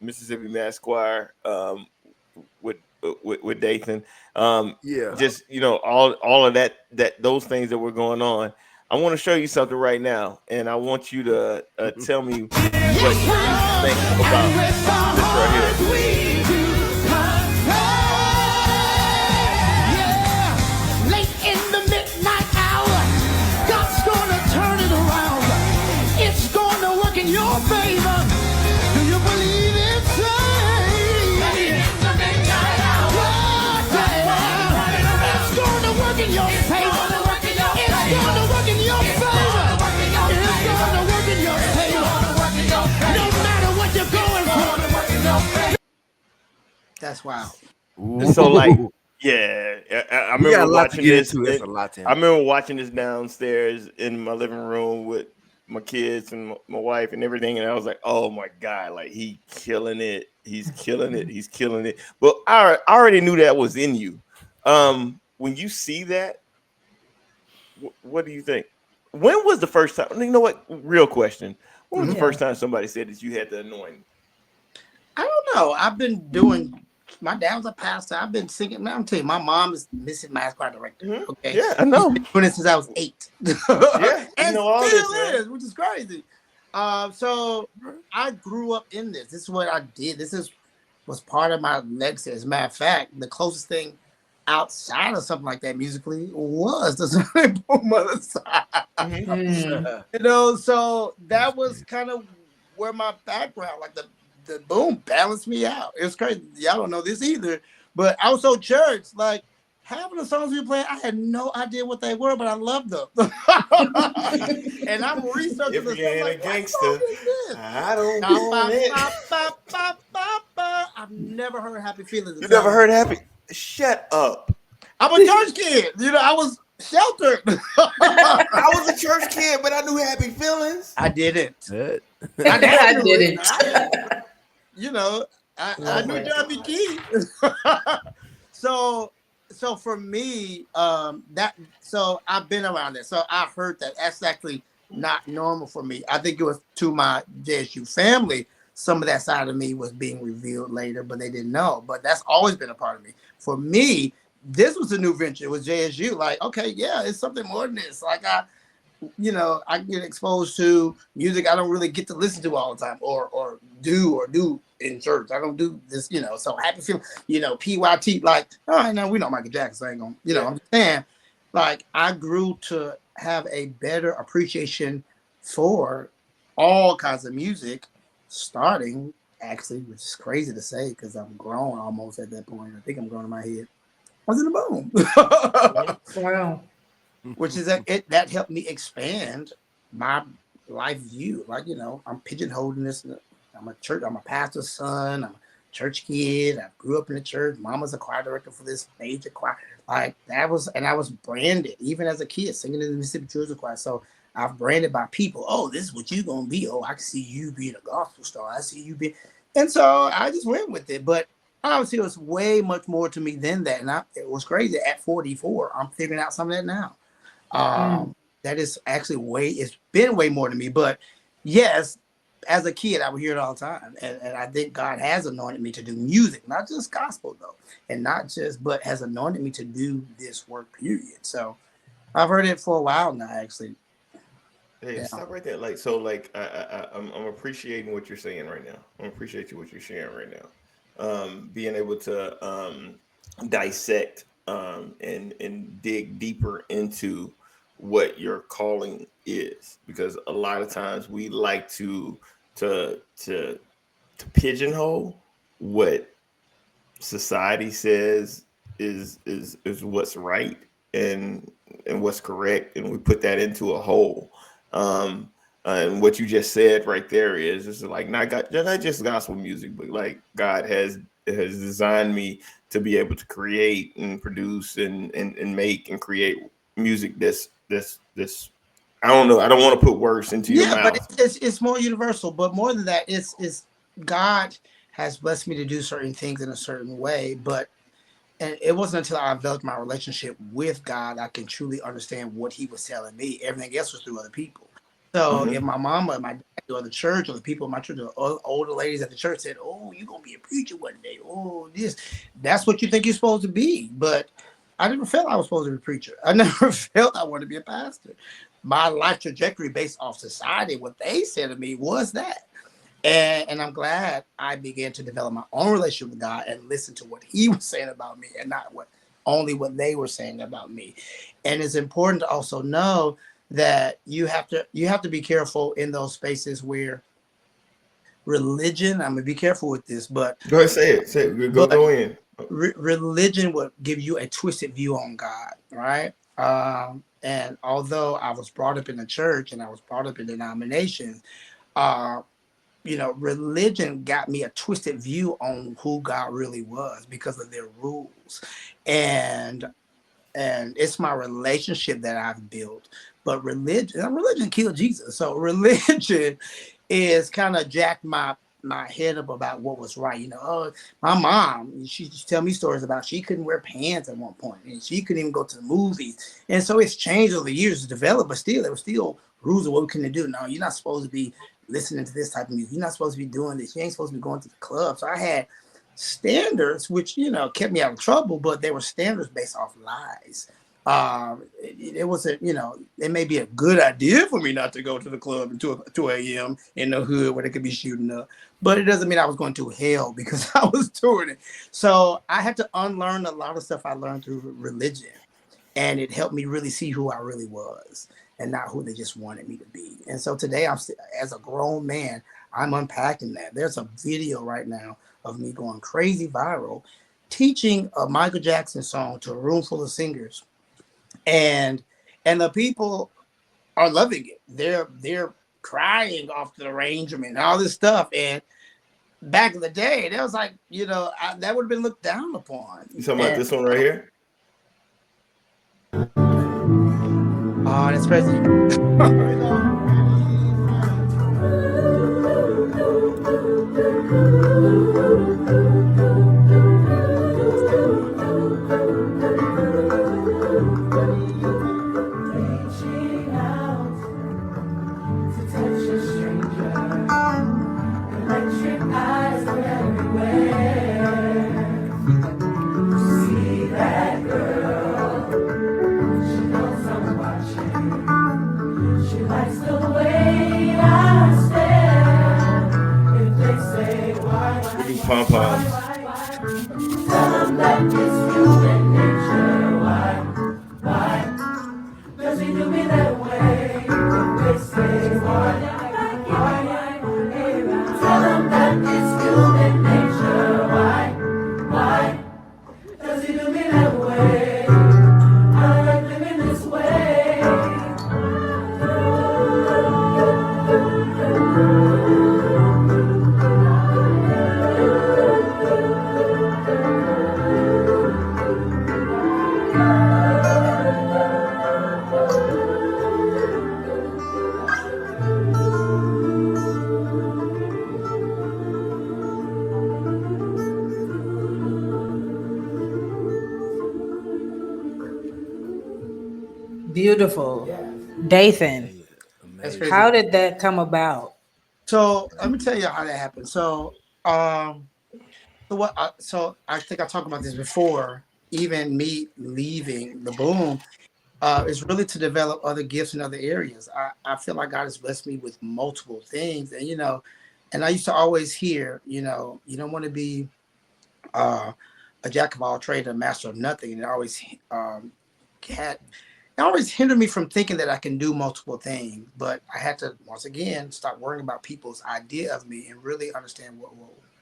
Mississippi Mass Choir with Dathan. Yeah. Just all of that those things that were going on. I want to show you something right now, and I want you to tell me what you think about this right here. Late in the midnight hour, God's gonna turn it around. It's gonna work in your favor. Do you believe it? Late in the midnight hour, it's gonna work in your favor. It's gonna work in your favor. It's gonna work in your favor. No matter what you're going for. That's wild. So like, yeah, I We got a remember lot to watching get this. into. That's a lot to I remember watching this downstairs in my living room with my kids and my wife and everything, and I was like, "Oh my god, like he killing it! He's killing it! He's killing it!" But I already knew that was in you. When you see that, what do you think? When was the first time? You know what? Real question. When was the Yeah. first time somebody said that you had the anointing? I don't know. I've been doing. My dad was a pastor. I've been singing. Man, I'm telling you, my mom is Mississippi Mass Choir director. Mhm. Okay, Yeah, I know. She's been doing it since I was 8. Yeah, and you know all still this, man. is, which is crazy. So I grew up in this. This is what I did. Was part of my legacy. As a matter of fact, the closest thing outside of something like that musically was the Sunday Mother side. Mm. So that was kind of where my background, like the the boom balanced me out. It was crazy. Y'all don't know this either, but I was so church. Like half of the songs we were playing, I had no idea what they were, but I loved them. And I'm researching If the you song ain't like, a what gangster, song is this? I don't Ba, want ba, it. ba, ba, ba, ba, ba. I've never heard Happy Feelings You until never heard Happy? Shut up. I'm a church kid. I was sheltered. I was a church kid, but I knew Happy Feelings. I didn't. Good. My dad I knew it. didn't. I didn't. I Oh knew my John B. God. Key. so for me, so I've been around it. So I heard that that's actually not normal for me. I think it was to my JSU family. Some of that side of me was being revealed later, but they didn't know. But that's always been a part of me. For me, this was a new venture. It was JSU. Like, okay, yeah, it's something more than this. Like I get exposed to music I don't really get to listen to all the time or do in church. I don't do this, so Happy Feeling, PYT, like, all right, now we know Michael Jackson, so I ain't gonna, I'm just saying, like, I grew to have a better appreciation for all kinds of music, starting actually, which is crazy to say because I'm grown almost at that point. I think I'm grown in my head. I was in the boom. Wow. Which is that helped me expand my life view. Like, I'm pigeonholed in this. I'm a pastor's son. I'm a church kid. I grew up in the church. Mama's a choir director for this major choir. Like I was branded even as a kid singing in the Mississippi Children's Choir. So I've branded by people. Oh, this is what you're gonna be. Oh, I can see you being a gospel star. I see you being, and so I just went with it. But obviously, it was way much more to me than that. And it was crazy. At 44, I'm figuring out some of that now. That is actually it's been way more to me. But yes, as a kid, I would hear it all the time. And I think God has anointed me to do music, not just gospel though. And not just, but has anointed me to do this work, period. So I've heard it for a while now, actually. Hey, Yeah. stop right there. I'm appreciating what you're saying right now. I'm appreciating what you're sharing right now. Being able to dissect and dig deeper into what your calling is, because a lot of times we like to pigeonhole what society says is what's right and what's correct, and we put that into a hole. And what you just said right there is like not just gospel music, but like God has designed me to be able to create and produce and make and create music this I don't know. I don't want to put words into your Yeah, but mouth. it's more universal. But more than that, it's God has blessed me to do certain things in a certain way. And it wasn't until I developed my relationship with God I can truly understand what He was telling me. Everything else was through other people. So if my mama, my dad, or the church, or the people in my church, or older ladies at the church said, "Oh, you're gonna be a preacher one day. Oh, that's what you think you're supposed to be." But I never felt I was supposed to be a preacher. I never felt I wanted to be a pastor. My life trajectory based off society, what they said to me was that. And I'm glad I began to develop my own relationship with God and listen to what He was saying about me and not only what they were saying about me. And it's important to also know that you have to be careful in those spaces where religion, I'm gonna be careful with this, but Go ahead, say it. Say it. Go in. Religion would give you a twisted view on God, right? And although I was brought up in the church and I was brought up in denominations, religion got me a twisted view on who God really was because of their rules. And it's my relationship that I've built. But religion killed Jesus. So religion is kind of jacked my head up about what was right. My mom, she tell me stories about she couldn't wear pants at one point, and she couldn't even go to the movies. And so it's changed over the years to develop, but still there were still rules of what we couldn't do. No, you're not supposed to be listening to this type of music. You're not supposed to be doing this. You ain't supposed to be going to the club. So I had standards, which kept me out of trouble, but they were standards based off lies. It wasn't, it may be a good idea for me not to go to the club until 2 a.m. in the hood where they could be shooting up, but it doesn't mean I was going to hell because I was doing it. So I had to unlearn a lot of stuff I learned through religion, and it helped me really see who I really was. and not who they just wanted me to be. And so today, as a grown man, I'm unpacking that. There's a video right now of me going crazy viral, teaching a Michael Jackson song to a room full of singers, and the people are loving it. They're crying off the arrangement and all this stuff. And back in the day, that was like, that would have been looked down upon. You talking about this one right here? Oh, that's crazy. Pom-poms. Does he do me that way? They say why? Tell him that it's human nature. Why? Does he do me that way? I like living this way. Beautiful. Dathan, That's crazy. how did that come about? So let me tell you how that happened. So, so I think I talked about this before. Even me leaving the Boom, is really to develop other gifts in other areas. I feel like God has blessed me with multiple things, and I used to always hear, you don't want to be a jack of all trades, a master of nothing, and it always hindered me from thinking that I can do multiple things. But I had to, once again, stop worrying about people's idea of me and really understand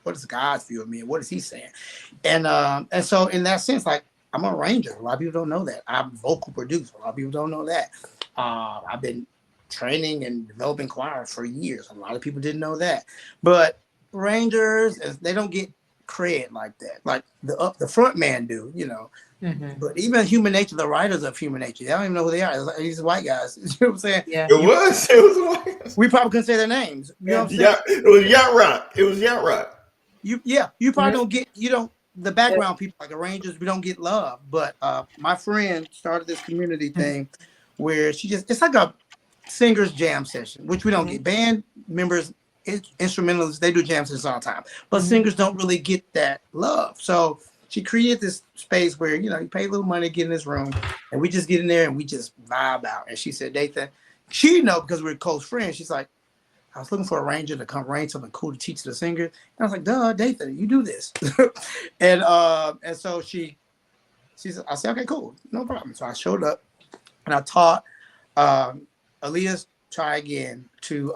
what is God's view of me and what is He saying. And so in that sense, like, I'm a arranger. A lot of people don't know that. I'm vocal producer. A lot of people don't know that. I've been training and developing choir for years. A lot of people didn't know that. But arrangers, they don't get cred like that. Like the front man do, Mm-hmm. But even Human Nature, the writers of Human Nature, they don't even know who they are. These white guys. You know what I'm saying? Yeah. It was. We probably couldn't say their names. You know what I'm saying? Yeah, it was Yacht Rock. It was Yacht Rock. You probably don't get, the background people like arrangers, we don't get love. But my friend started this community thing where it's like a singers jam session, which we don't get. Band members, instrumentalists, they do jam sessions all the time. But singers don't really get that love. So she created this space where, you pay a little money to get in this room, and we just get in there and we just vibe out. And she said, Dathan, because we're close friends, she's like, I was looking for a ranger to come arrange something cool to teach the singers. And I was like, duh, Dathan, you do this. and so she said, I said, okay, cool, no problem. So I showed up and I taught Aaliyah's Try Again to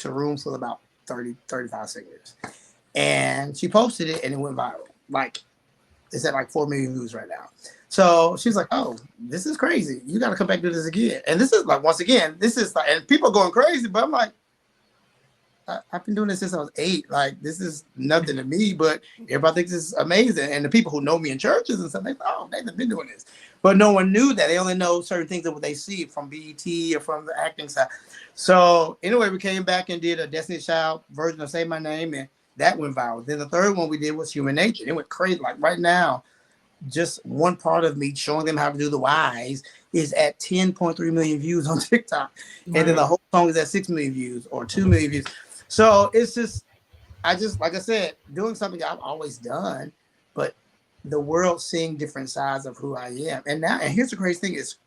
room full of about 30, 35 singers. And she posted it and it went viral. Like, it's at like 4 million views right now. So she's like, oh, this is crazy. You got to come back and do this again. And this is like, once again, this is like, and people are going crazy, but I'm like, I've been doing this since I was 8. Like, this is nothing to me, but everybody thinks it's amazing. And the people who know me in churches and stuff, they oh, they've been doing this. But no one knew that. They only know certain things of what they see from BET or from the acting side. So anyway, we came back and did a Destiny's Child version of Say My Name, and that went viral. Then the third one we did was Human Nature. It went crazy. Like right now, just one part of me showing them how to do the whys is at 10.3 million views on TikTok. Right. And then the whole song is at 6 million views or 2 million views. So it's just, like I said, doing something I've always done, but the world seeing different sides of who I am. And here's the crazy thing is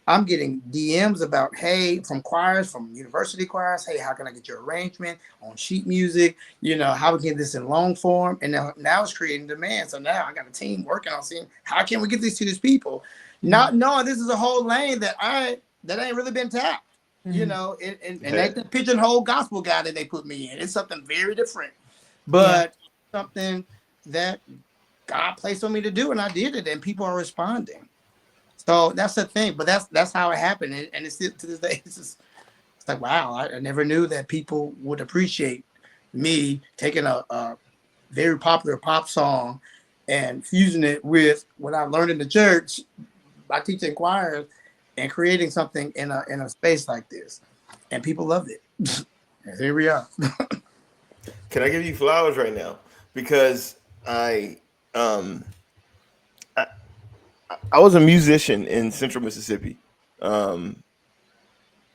I'm getting DMs about, hey, from choirs, from university choirs, hey, how can I get your arrangement on sheet music? How we get this in long form? And now it's creating demand. So now I got a team working on seeing how can we get this to these people? Not knowing this is a whole lane that I that ain't really been tapped. You Mhm. know, and that's the pigeonhole gospel guy that they put me in. It's something very different, Yeah. but something that God placed on me to do, and I did it, and people are responding. So that's the thing. But that's how it happened, and it's still to this day. It's like wow, I never knew that people would appreciate me taking a very popular pop song and fusing it with what I learned in the church by teaching choirs and creating something in a space like this, and people loved it. And here we are. Can I give you flowers right now? Because um I, I was a musician in Central Mississippi. Um,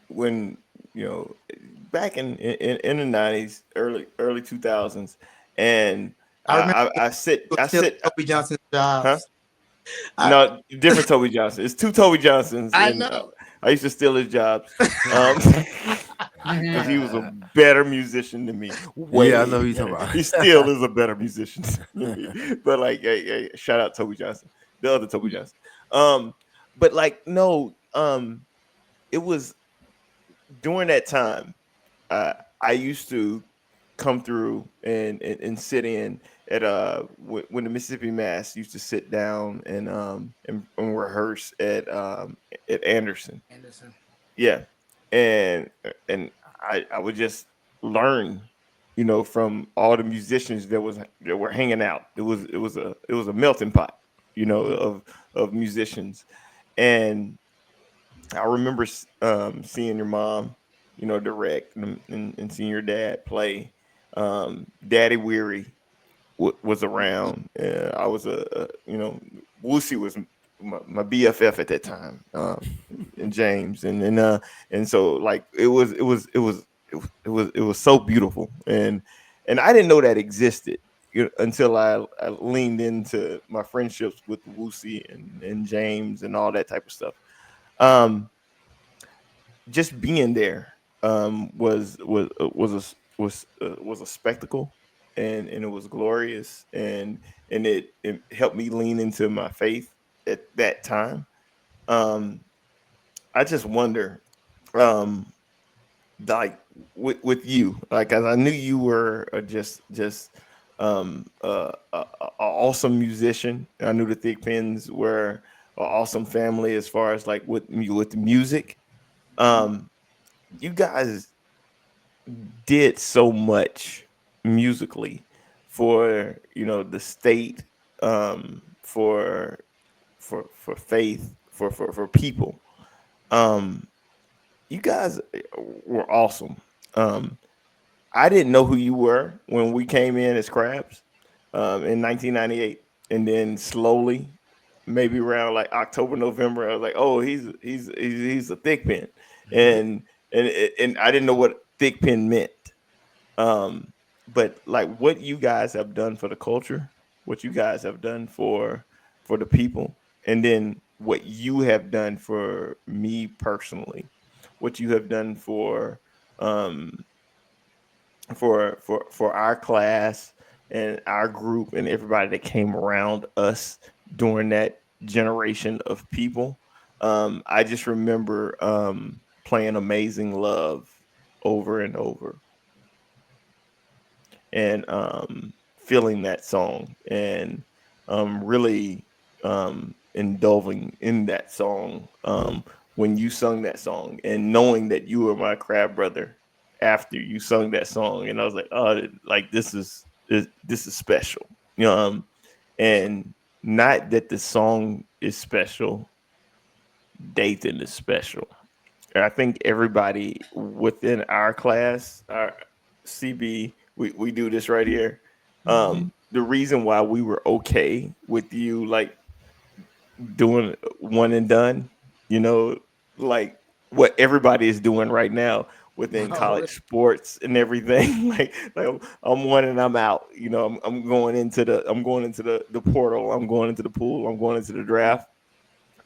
when you know back in the '90s, early 2000s, and I remember it I was still sit, Toby Johnson's huh? jobs. I No, different Toby Johnson. It's two Toby Johnsons, I and know. I used to steal his jobs. Um, because he was a better musician than me, Yeah, I know way who you're talking better. about. He still is a better musician than me. But like, hey, shout out Toby Johnson, the other Toby Johnson. Um, but like, no, it was during that time. I used to come through and sit in at when the Mississippi Mass used to sit down and rehearse at Anderson. Anderson. Yeah, and I would just learn, from all the musicians that were hanging out. It was a melting pot, of musicians, and I remember seeing your mom, direct and seeing your dad play. Daddy Weary was around. I was Woosie was my BFF at that time, and James, and so like it was so beautiful, and I didn't know that existed. Until I leaned into my friendships with Woosie and James and all that type of stuff. Um, just being there was a spectacle, and it was glorious, and it helped me lean into my faith at that time. um I just wonder, um like with you, like, as I knew you were just a awesome musician. I knew the Thigpens were an awesome family as far as like with the music. um you guys did so much musically for the state, for faith, for people. um you guys were awesome. I didn't know who you were when we came in as Crabs, in 1998, and then slowly, maybe around like October, November, I was like, oh, he's a thick pen, and and I didn't know what thick pen meant. Um, but like what you guys have done for the culture, what you guys have done for the people, and then what you have done for me personally, what you have done um for our class and our group and everybody that came around us during that generation of people. I just remember playing Amazing Love over and over, and feeling that song, and really indulging in that song, when you sung that song, and knowing that you were my crab brother after you sung that song. And I was like, oh, like this is special, and not that the song is special, Dathan is special. And I think everybody within our class, our CB, we do this right here. The reason why we were okay with you like doing one and done, you know, like what everybody is doing right now within Oh, college sports and everything. like I'm one and I'm out. I'm going into the portal. I'm going into the pool. I'm going into the draft.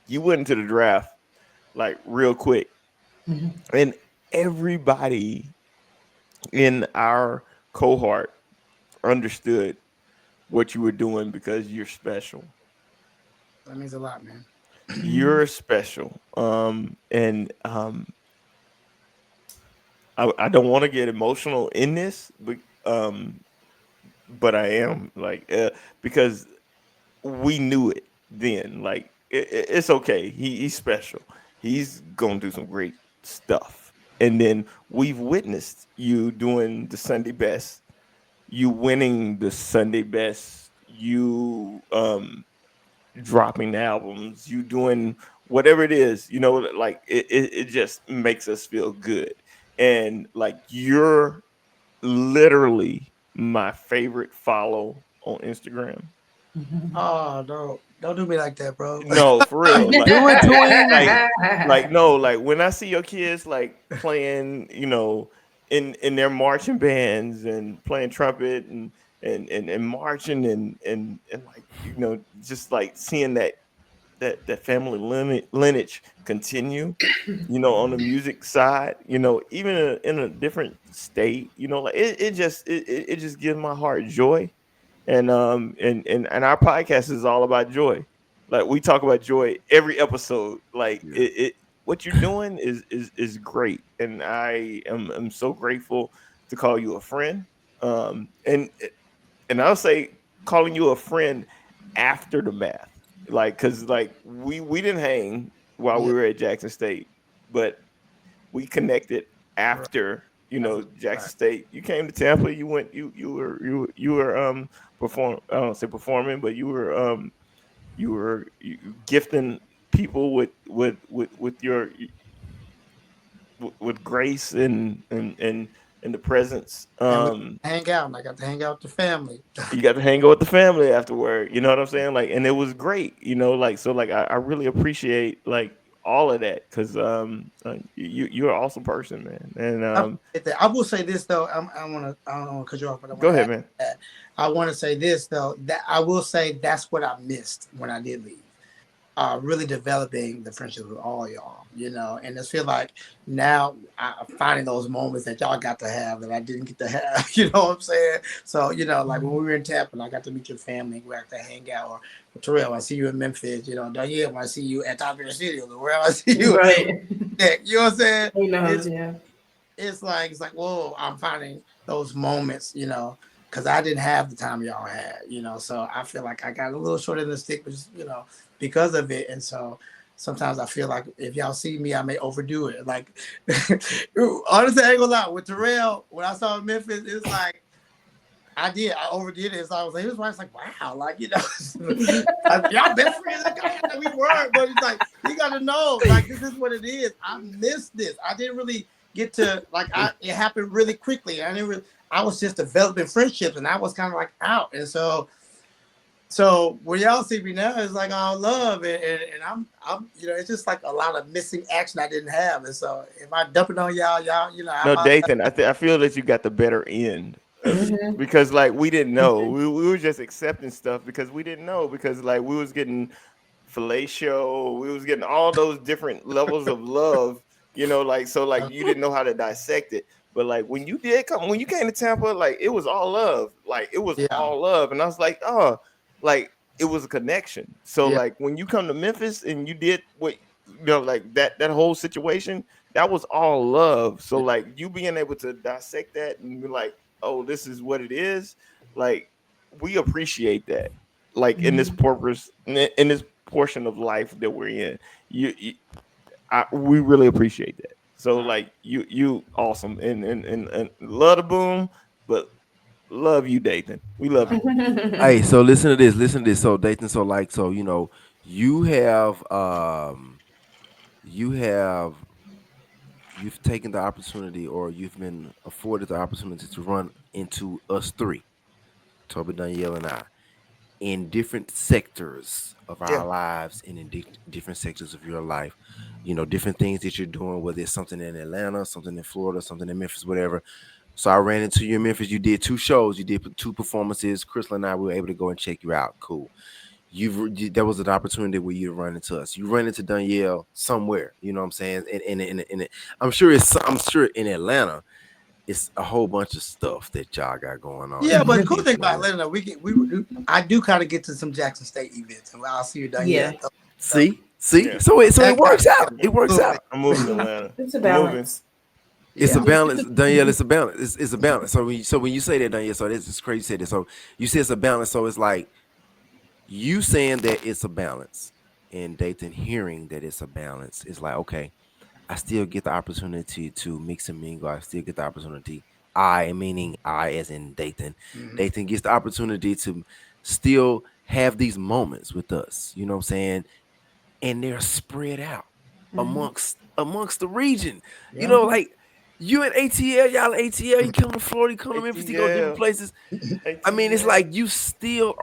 You went into the draft like real quick, and everybody in our cohort understood what you were doing because you're special. that means a lot, man. you're special. And I don't want to get emotional in this, um, but I am like because we knew it then. Like it's okay. He's special. He's gonna do some great stuff. And then we've witnessed you doing the Sunday best, you winning the Sunday best, you dropping albums, you doing whatever it is, like it just makes us feel good. And like you're literally my favorite follow on Instagram. Oh, don't do me like that, bro. No, for real. Like, Do it to like, him. no, like when I see your kids like playing, in their marching bands and playing trumpet and marching and like just like seeing that family lineage continue, on the music side, even in a different state, like it just gives my heart joy. And our podcast is all about joy. Like we talk about joy every episode. Like Yeah. it what you're doing is great, and I'm so grateful to call you a friend. And I'll say calling you a friend after the math, like because like we didn't hang while Yeah, we were at Jackson State, but we connected right. after Jackson Right. State. You came to Tampa. You went. You were perform. I don't say performing, but you were gifting people with your with grace and the presence. And we hang out, and I got to hang out with the family. You got to hang out with the family afterward. You know what I'm saying? Like, and it was great. Like so. Like, I really appreciate like all of that because you're an awesome person, man. And I appreciate that. I will say this though. I don't want to cut you off, but I go want to ahead, add man. that. I want to say this though. That I will say that's what I missed when I did leave. Really developing the friendship with all y'all, and I feel like now I'm finding those moments that y'all got to have that I didn't get to have, you know what I'm saying? So, like when we were in Tampa and I got to meet your family, we got to hang out, or Terrell, I see you in Memphis, Danielle, when I see you at Top of the Studios, or wherever I see you, Right. you know what I'm saying? Who knows? It's Yeah. it's like whoa, I'm finding those moments, because I didn't have the time y'all had, so I feel like I got a little short in the stick, because of it. And so sometimes I feel like if y'all see me, I may overdo it. Like, honestly, I ain't gonna lie. With Terrell, when I saw him in Memphis, it's like, I overdid it. So I was like, his wife's like, wow, like, y'all best friends. Like, we weren't, but it's like, you gotta know, like, this is what it is. I missed this. I didn't really get to, like, it happened really quickly. I was just developing friendships and I was kind of like out. And so when y'all see me now, it's like all love, and I'm it's just like a lot of missing action I didn't have. And so if I dump it on y'all, No, I'm Dathan, I feel that you got the better end of it Mhm. because like we didn't know. We were just accepting stuff because we didn't know because like we was getting fellatio, we was getting all those different levels of love, like so like you didn't know how to dissect it. But like when you came to Tampa, like it was all love. Like it was yeah, all love. And I was like, oh, like it was a connection. So yeah, like when you come to Memphis and you did what like that whole situation, that was all love. So like you being able to dissect that and be like, oh, this is what it is. Like we appreciate that. Like in this Mhm. purpose, in this portion of life that we're in, we really appreciate that. So like you awesome and love the boom, but love you, Dathan. We love you. Hey, so listen to this. Listen to this. So Dathan, so like, so you have you have you've taken the opportunity, or you've been afforded the opportunity to run into us three, Toby, Danielle, and I, in different sectors of Yeah. our lives and in different sectors of your life. Different things that you're doing, whether it's something in Atlanta, something in Florida, something in Memphis, whatever. So I ran into you in Memphis. You did two shows. You did two performances. Crystal and I were able to go and check you out. Cool. There was an opportunity where you run into us. You run into Danielle somewhere. You know what I'm saying? I'm sure in Atlanta, it's a whole bunch of stuff that y'all got going on. yeah. That But you the cool get thing to know about that. Atlanta, I do kind of get to some Jackson State events, and I'll see you, Danielle. Yeah. Stuff. See? See, Yeah. so it That works guy- out. It works out. I'm moving to Atlanta. It's a I'm moving. balance. It's a Yeah. balance, Danielle. It's a balance. It's a balance. So when you say that, Danielle, so this is crazy. You said it. So you say it's a balance. So it's like you saying that it's a balance, and Dathan hearing that it's a balance. It's like, okay, I still get the opportunity to mix and mingle. I still get the opportunity. I, meaning I, as in Dathan. Mhm. Dathan gets the opportunity to still have these moments with us. You know what I'm saying? And they're spread out amongst the region. You Yeah. know, like you at ATL, y'all at ATL, you come to Florida, you come to Memphis, you go different ATL. places. I mean, it's ATL. like you still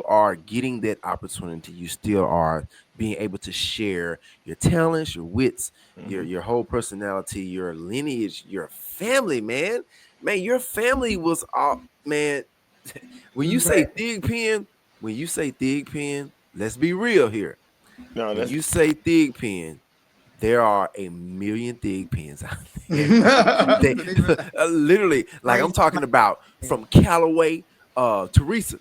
are getting that opportunity. You still are being able to share your talents, your wits, your whole personality, your lineage, your family, man. Man, your family was all man. When you say Right. Thigpen, let's be real here. No, When that's you say Thigpen, there are a million Thigpens out there. They Believe it or not. literally, like I'm Crazy talking amount. about from Callaway, Teresa.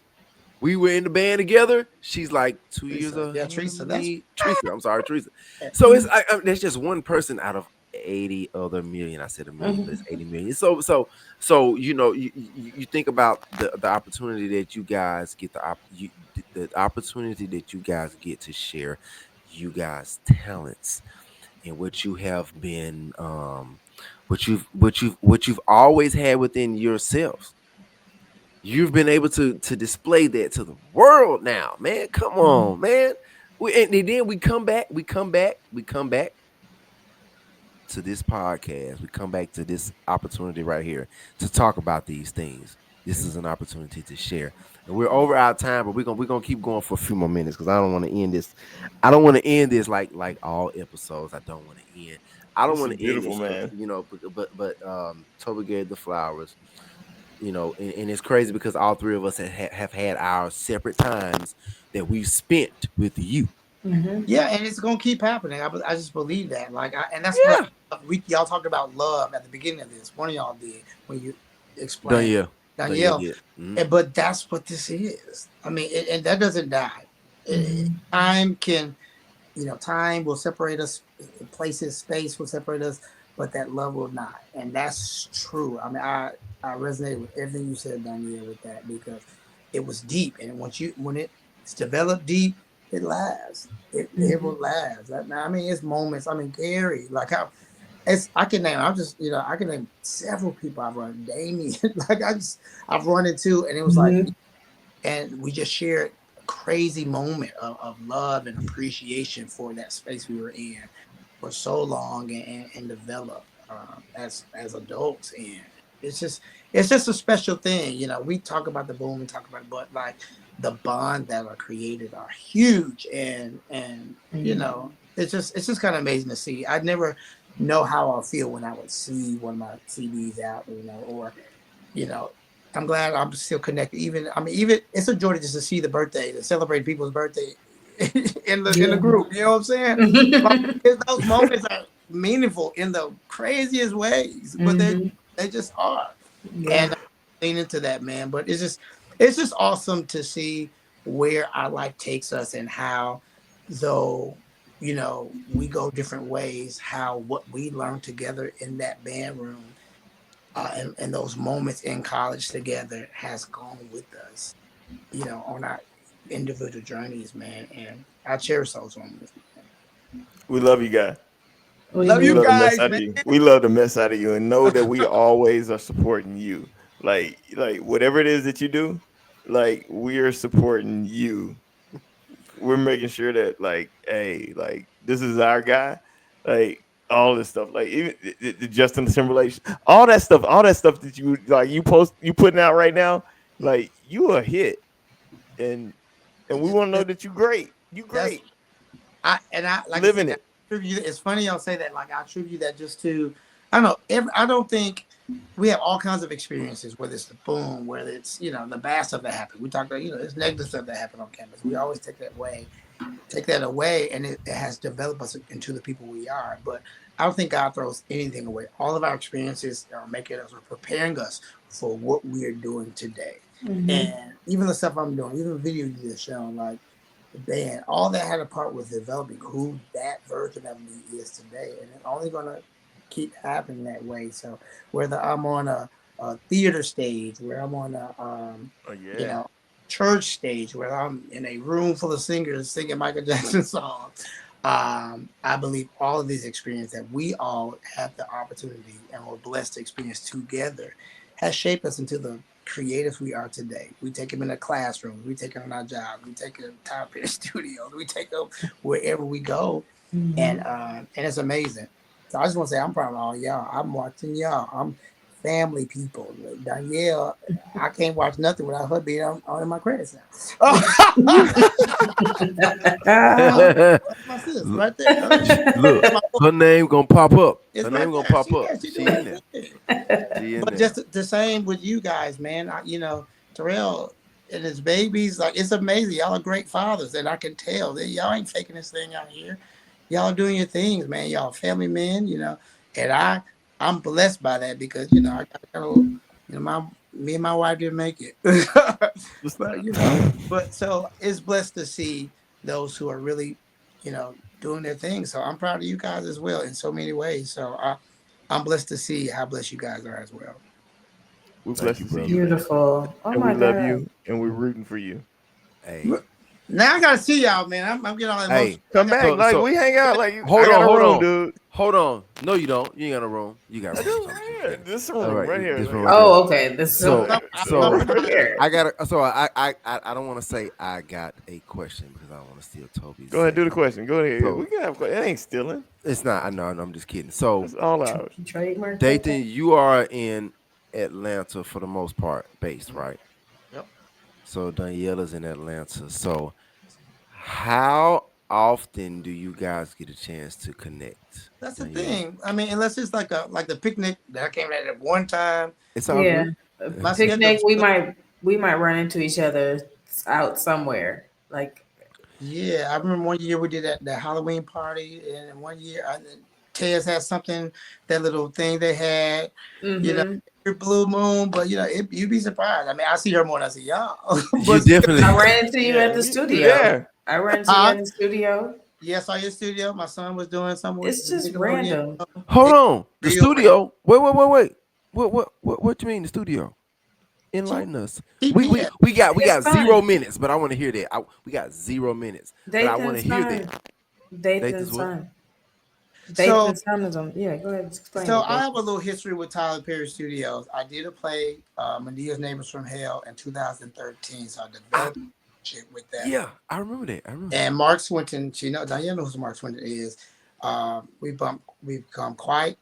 We were in the band together. She's like 2 years Teresa. Yeah, ahead of Teresa. That's me. Teresa, I'm sorry, Teresa. So it's there's just one person out of 80 other million. I said a million, but it's 80 million. So you think about the opportunity that you guys get the opportunity that you guys get to share you guys talents and what you have been what you've always had within yourselves. You've been able to display that to the world now, man. Come on, man. And then we come back to this podcast. We come back to this opportunity right here to talk about these things. This is an opportunity to share. And we're over our time, but we're gonna keep going for a few more minutes because I don't want to end this. I don't want to end this like all episodes. I don't want to end. I don't this is want to end beautiful, this because man. but Toby gave the flowers. And it's crazy because all three of us have had our separate times that we've spent with you. yeah, and it's gonna keep happening. I just believe that. Like, and that's what Yeah, y'all talked about love at the beginning of this. One of y'all did when you explained Danielle, Danielle Danielle. did. Mhm. But that's what this is. I mean, and that doesn't die. Time can, time will separate us. Places, space will separate us, but that love will not. And that's true. I mean, I resonate with everything you said, Danielle, with that because it was deep, and when it's developed deep, it lasts. It will last. I mean, it's moments. I mean, Gary, like I can name. I can name several people I've run. Damien, like I've run into, and it was like, and we just shared a crazy moment of love and appreciation for that space we were in for so long and developed as adults. And it's just a special thing. We talk about the boom and talk about it, but like the bond that are created are huge. And it's just kind of amazing to see. I never know how I'll feel when I would see one of my CDs out, or you know, I'm glad I'm still connected. Even it's a joy just to see the birthday, to celebrate people's birthday in the group. You know what I'm saying? Like, those moments are meaningful in the craziest ways, but they just are. And I lean into that, man. But it's just awesome to see where our life takes us and how, though, we go different ways, how what we learned together in that band room, and those moments in college together has gone with us, on our individual journeys, man. And I cherish those moments. We love you guys. Love We you love the mess guys, out of man. you. We love the mess out of you, and know that we always are supporting you. Like whatever it is that you do, like we are supporting you. We're making sure that hey, this is our guy. Like all this stuff, like even the Justin Timberlake, all that stuff that you putting out right now, like you a hit, and we want to know that you great. You That's great, I like I said, living I it. attribute. It's funny y'all say that. Like I attribute that just to, I don't know. I don't think we have all kinds of experiences. Whether it's the boom, whether it's the bad stuff that happened. We talk about it's negative stuff that happened on campus. We always take that away, and it has developed us into the people we are. But I don't think God throws anything away. All of our experiences are making us or preparing us for what we are doing today. And even the stuff I'm doing, even the video you just shown, like the band, all that had a part with developing who that version of me is today, and it's only gonna keep happening that way. So whether I'm on a theater stage, where I'm on a Oh you yeah. know church stage, where I'm in a room full of singers singing Michael Jackson songs, I believe all of these experiences that we all have the opportunity and were blessed to experience together has shaped us into the creatives we are today. We take them in the classrooms, we take them on our jobs, we take them to Thigpen studios, we take them wherever we go, and it's amazing. So I just want to say I'm proud of all y'all. I'm watching y'all. I'm family people. Danielle, I can't watch nothing without her being on in my credits now. Oh, my sis, Look, right there. look, My, her name gonna pop up. it's Her name right gonna there. pop She up. there. She She doing in her there. thing. She in But there. just the same with you guys, man. Terrell and his babies, like it's amazing. Y'all are great fathers, and I can tell that y'all ain't faking this thing out here. Y'all are doing your things, man. Y'all family men, and I'm blessed by that because I got my me and my wife didn't make it, What's but that? so it's blessed to see those who are really doing their thing. So I'm proud of you guys as well in so many ways. So I'm blessed to see how blessed you guys are as well. We're Thank blessed you, to see you, brother. man. Beautiful. Oh And we my love God. you and we're rooting for you. Hey, Now I gotta see y'all, man. I'm getting all hey. emotional. I Come got back. So, Like so we hang out. Like hold I on, got a hold room, on, dude. hold on. No, you don't. You ain't got a room. You got a I room. do I'm just right here. kidding. This All room right, right here. this room Like, right there. Oh, okay. This is So, I this so room come right here. here. I got. So I don't want to say I got a question because I don't want to steal Toby's Go ahead, do the segment. question. Go ahead. We So can have it ain't stealing. it's not. I know. I'm just kidding. So It's all ours. Trademark that. Dathan, you are in Atlanta for the most part, based, Mhm. right? Yep. So Daniela's in Atlanta. So how often do you guys get a chance to connect, That's the Daniela? thing. I mean, unless it's like the picnic that I came at one time. It's all Yeah. good. A My picnic, schedule's we might run into each other out somewhere. Like, yeah. I remember one year we did that Halloween party, and one year Tez had something, that little thing they had, you know, hmm every blue moon. But you'd be surprised. I mean, I see her more than I see y'all. You but definitely. I ran into you Yeah, at the you studio. there. I ran into you huh? at the studio. Yes, I saw your studio. My son was doing something with It's just Nickelodeon. random. Hold It's on. The real random. studio. Wait. What you mean the studio? Enlighten us. TPS. His We got son, 0 minutes, but I want to hear that. We got 0 minutes, but I want to Dathan's hear son, that. Dathan's Dathan's what? son, So Dathan's son is on. Yeah, go ahead, explain So it, I Dathan. have a little history with Tyler Perry Studios. I did a play, Medea's Neighbors from Hell, in 2013. So I I, developed shit with that. yeah, I remember that. I remember that. And Mark Swinton, Diane knows who Mark Swinton is. We've become quite,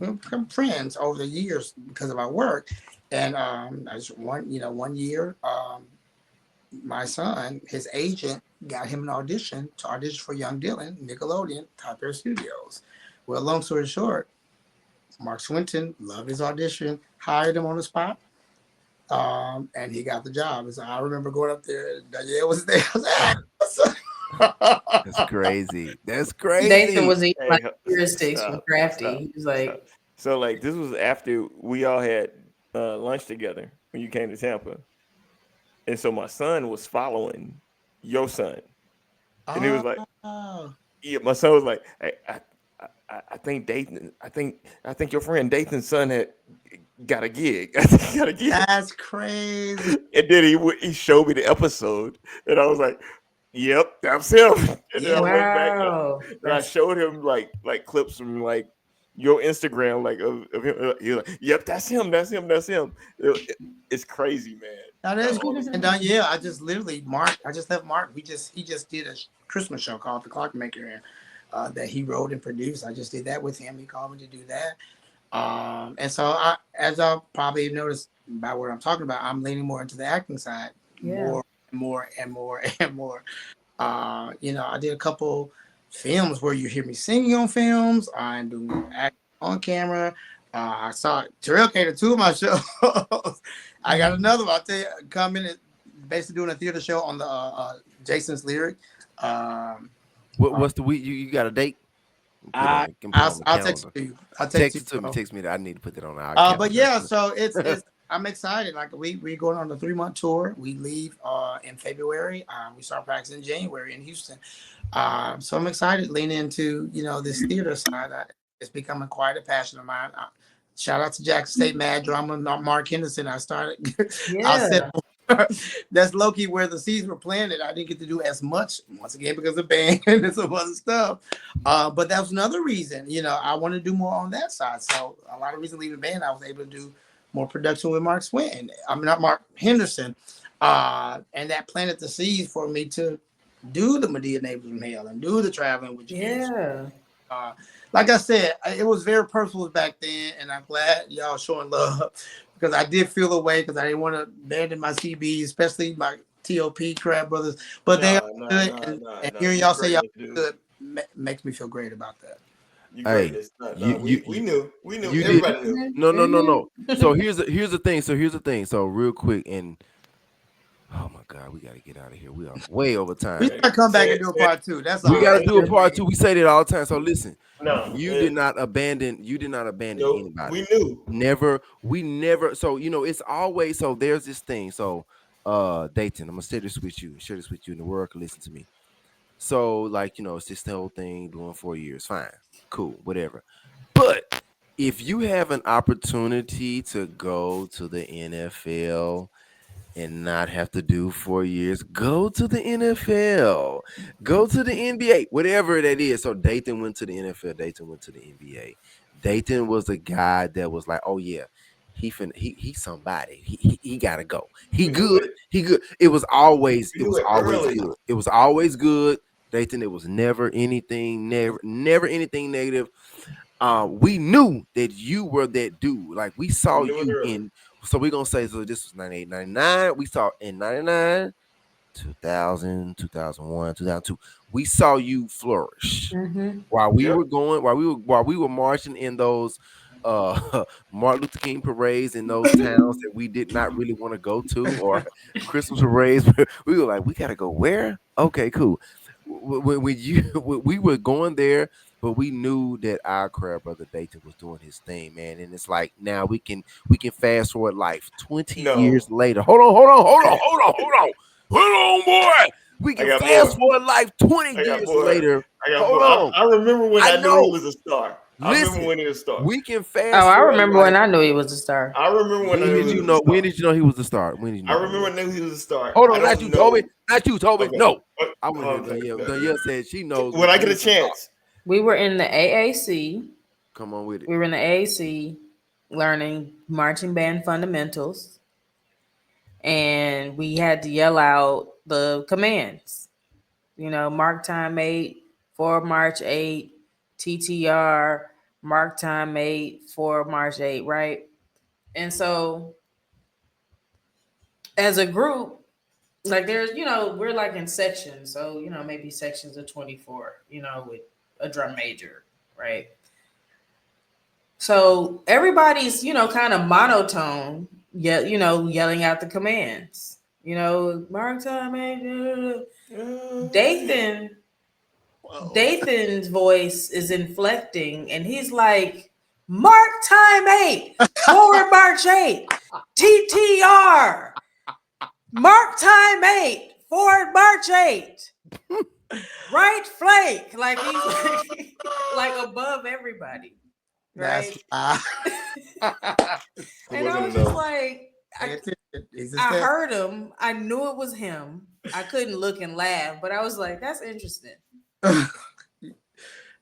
we've become friends over the years because of our work. And I just one year, my son, his agent got him an audition to audition for Young Dylan, Nickelodeon, Tyler Perry Studios. Well, long story short, Mark Swinton loved his audition, hired him on the spot, and he got the job. And so I remember going up there. Danielle was there. I was like, "Hey, That's crazy. That's Dathan crazy. was eating Hey, like ear sticks from stop, Crafty. stop, He was stop. like, So like this was after we all had lunch together when you came to Tampa, and so my son was following your son, and he was like, oh, yeah, my son was like, hey, I think Dathan, I think your friend Dathan's son had got a gig. I think he got a gig. that's crazy. And then he showed me the episode, and I was like, "Yep, that's him." And then I Yeah, went back "Wow, and I that's showed him like clips from like your Instagram, like of him. He was like, "Yep, that's him. That's him. That's him." It's crazy, man. that is. And Honestly, Danielle, I just literally Mark. I just left Mark. He just did a Christmas show called The Clockmaker, and that he wrote and produced. I just did that with him. He called me to do that. And so as I'll probably notice by what I'm talking about, I'm leaning more into the acting side, yeah, more and more and more and more. I did a couple films where you hear me singing on films. I'm doing acting on camera. I saw Terrell came to two of my shows. I got another one. I'll tell you, coming and basically doing a theater show on the Jason's Lyric. Um, uh, What's the week? You got a date? Put I can put I'll, on the I'll text calendar. it to you. I'll text Text you. it to me. Text me that I need to put that on our But calendar. yeah, so it's I'm excited. Like we going on a 3-month tour. We leave in February. We start practicing in January in Houston. So I'm excited leaning into this theater side. It's becoming quite a passion of mine. Shout out to Jackson State Mad Drama, Mark Henderson. I started. I said Yeah. that's low-key where the seeds were planted. I didn't get to do as much once again because of band and some other stuff. But that was another reason. I want to do more on that side. So a lot of reasons leaving band, I was able to do more production with Mark Swinton. I mean, not Mark Henderson. And that planted the seeds for me to do the Medea Neighbors from Hell and do the Traveling with Jesus. Yeah. Like I said, it was very personal back then, and I'm glad y'all showing love because I did feel away because I didn't want to abandon my CBs, especially my TOP Crab Brothers. But they are good, and hearing y'all say y'all good makes me feel great about that. You Hey, greatness. We knew. you did. Everybody knew. No. So here's the thing. So real quick, and oh my God, we got to get out of here. We are way over time. We gotta come back and do a part 2. That's all. We got to do a part 2. We say that all the time. So listen, No, you did not abandon anybody. We knew. We never. So it's always so. There's this thing. So, Dathan, I'm gonna share this with you, and the world can listen to me. So, like it's this whole thing doing 4 years. Fine, cool, whatever. But if you have an opportunity to go to the NFL and not have to do 4 years, go to the NFL, go to the NBA, whatever that is. So Dathan went to the NFL, Dathan went to the NBA. Dathan was a guy that was like, oh yeah, he's somebody. He gotta go. He good. It was always early. good. It was always good. Dathan, it was never anything, never anything negative. We knew that you were that dude. Like we saw you in. So we're gonna say, so this was 98, 99. We saw in 99, 2000, 2001, 2002. We saw you flourish while we were going, while we were marching in those Martin Luther King parades in those towns that we did not really want to go to, or Christmas parades. We were like, we gotta go where? Okay, cool. When we were going there, but we knew that our crab brother Dathan was doing his thing, man. And it's like now we can fast forward life 20 years later. Hold on, boy. We can fast forward life 20 years later. Hold on. I remember when I knew he was a star. Listen, I remember when he was a star. We can fast. I remember when I knew he was a star. I remember when did you know? When did you know he was a star? When did you know? I remember when he was a star. Hold on, not you, Toby. Not you, Toby. Okay. No, I want to hear Danielle said she knows. When I get a chance. We were in the AAC. Come on with it. We were in the AAC learning marching band fundamentals, and we had to yell out the commands. Mark time 8, forward march 8, TTR, mark time 8, forward march 8, right? And so as a group, like there's, we're like in sections. So, maybe sections of 24, with a drum major, right? So everybody's, kind of monotone, yelling out the commands. Mark time 8, Dathan's voice is inflecting, and he's like, mark time 8, forward march 8, TTR, mark time 8, forward march 8, right flank. Like he's like above everybody, right? And I was just like, I heard him. I knew it was him. I couldn't look and laugh, but I was like, that's interesting.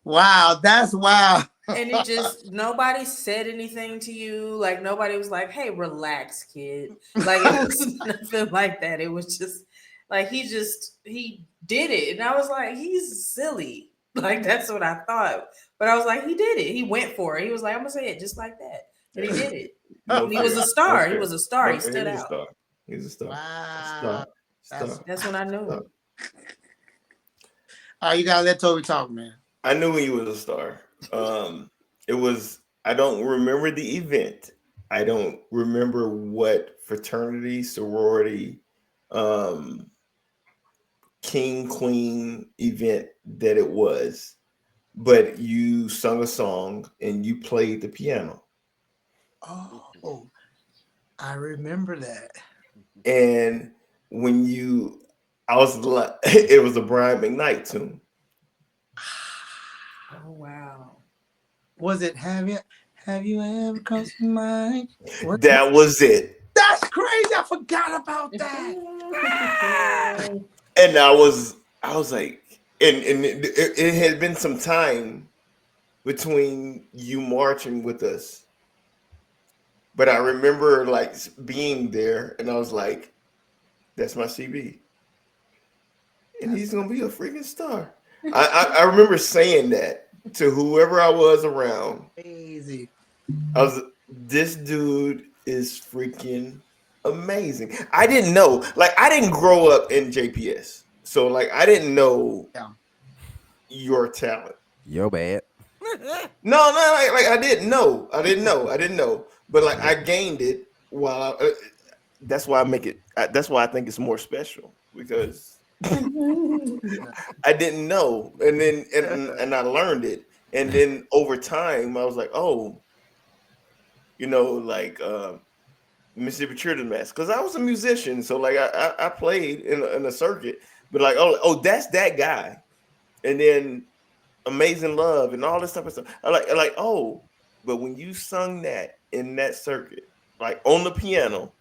Wow, that's wow. And it just, nobody said anything to you. Like nobody was like, hey, relax, kid. Like it was nothing like that. It was just like he did it. And I was like, he's silly. Like that's what I thought. But I was like, he did it. He went for it. He was like, I'm gonna say it just like that. And he did it. He was a star. He was a star. He stood out. He's a star. Wow. That's when I knew. You gotta let Toby talk, man. I knew he was a star. I don't remember the event. I don't remember what fraternity, sorority, king, queen event that it was. But you sung a song and you played the piano. Oh, I remember that. And I was like, it was a Brian McKnight tune. Oh wow. Was it Have you ever crossed my mind? That was it. That's crazy. I forgot about that. And I was like, and it had been some time between you marching with us, but I remember like being there, and I was like, "That's my CB, and he's gonna be a freaking star." I remember saying that to whoever I was around. Crazy. This dude is freaking amazing. I didn't know, like, I didn't grow up in JPS, so like, I didn't know your talent. Yo bad. No, like I didn't know. But like, I gained it while. That's why I make it. That's why I think it's more special, because I didn't know, and then and I learned it, and then over time I was like, oh, like Mississippi Children's Mass, because I was a musician, so like I played in a circuit, but like, oh, that's that guy, and then Amazing Love and all this type of stuff. I like, oh, but when you sung that in that circuit, like on the piano,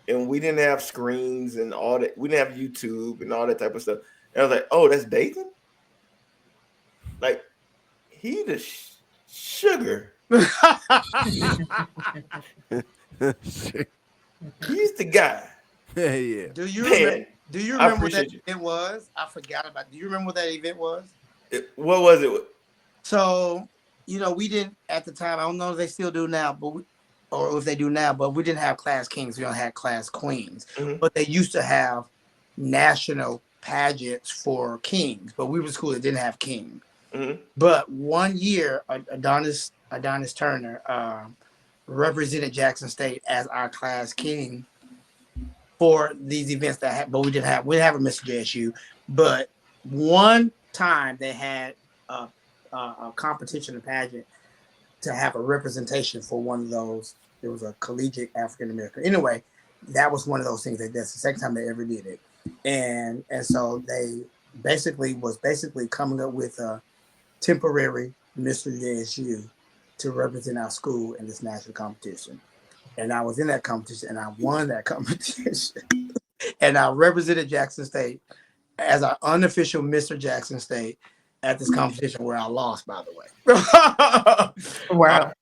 and we didn't have screens and all that, we didn't have YouTube and all that type of stuff. And I was like, oh, that's Dathan? Like, he the sugar. He's the guy. Yeah. Do you remember what that you. event was? I forgot about it. Do you remember what that event was? What was it? So, we didn't at the time. I don't know if they still do now, or if they do now, but we didn't have class kings. We don't have class queens. Mm-hmm. But they used to have national pageants for kings. But we were a school that didn't have king. Mm-hmm. But one year, Adonis Turner represented Jackson State as our class king for these events but we didn't have a Mr. JSU. But one time they had a competition, a pageant, to have a representation for one of those. It was a collegiate African American. Anyway, that was one of those things. That's the second time they ever did it, and so they basically coming up with a temporary Mr. JSU to represent our school in this national competition. And I was in that competition, and I won that competition, and I represented Jackson State as our unofficial Mr. Jackson State at this competition, where I lost, by the way. Wow.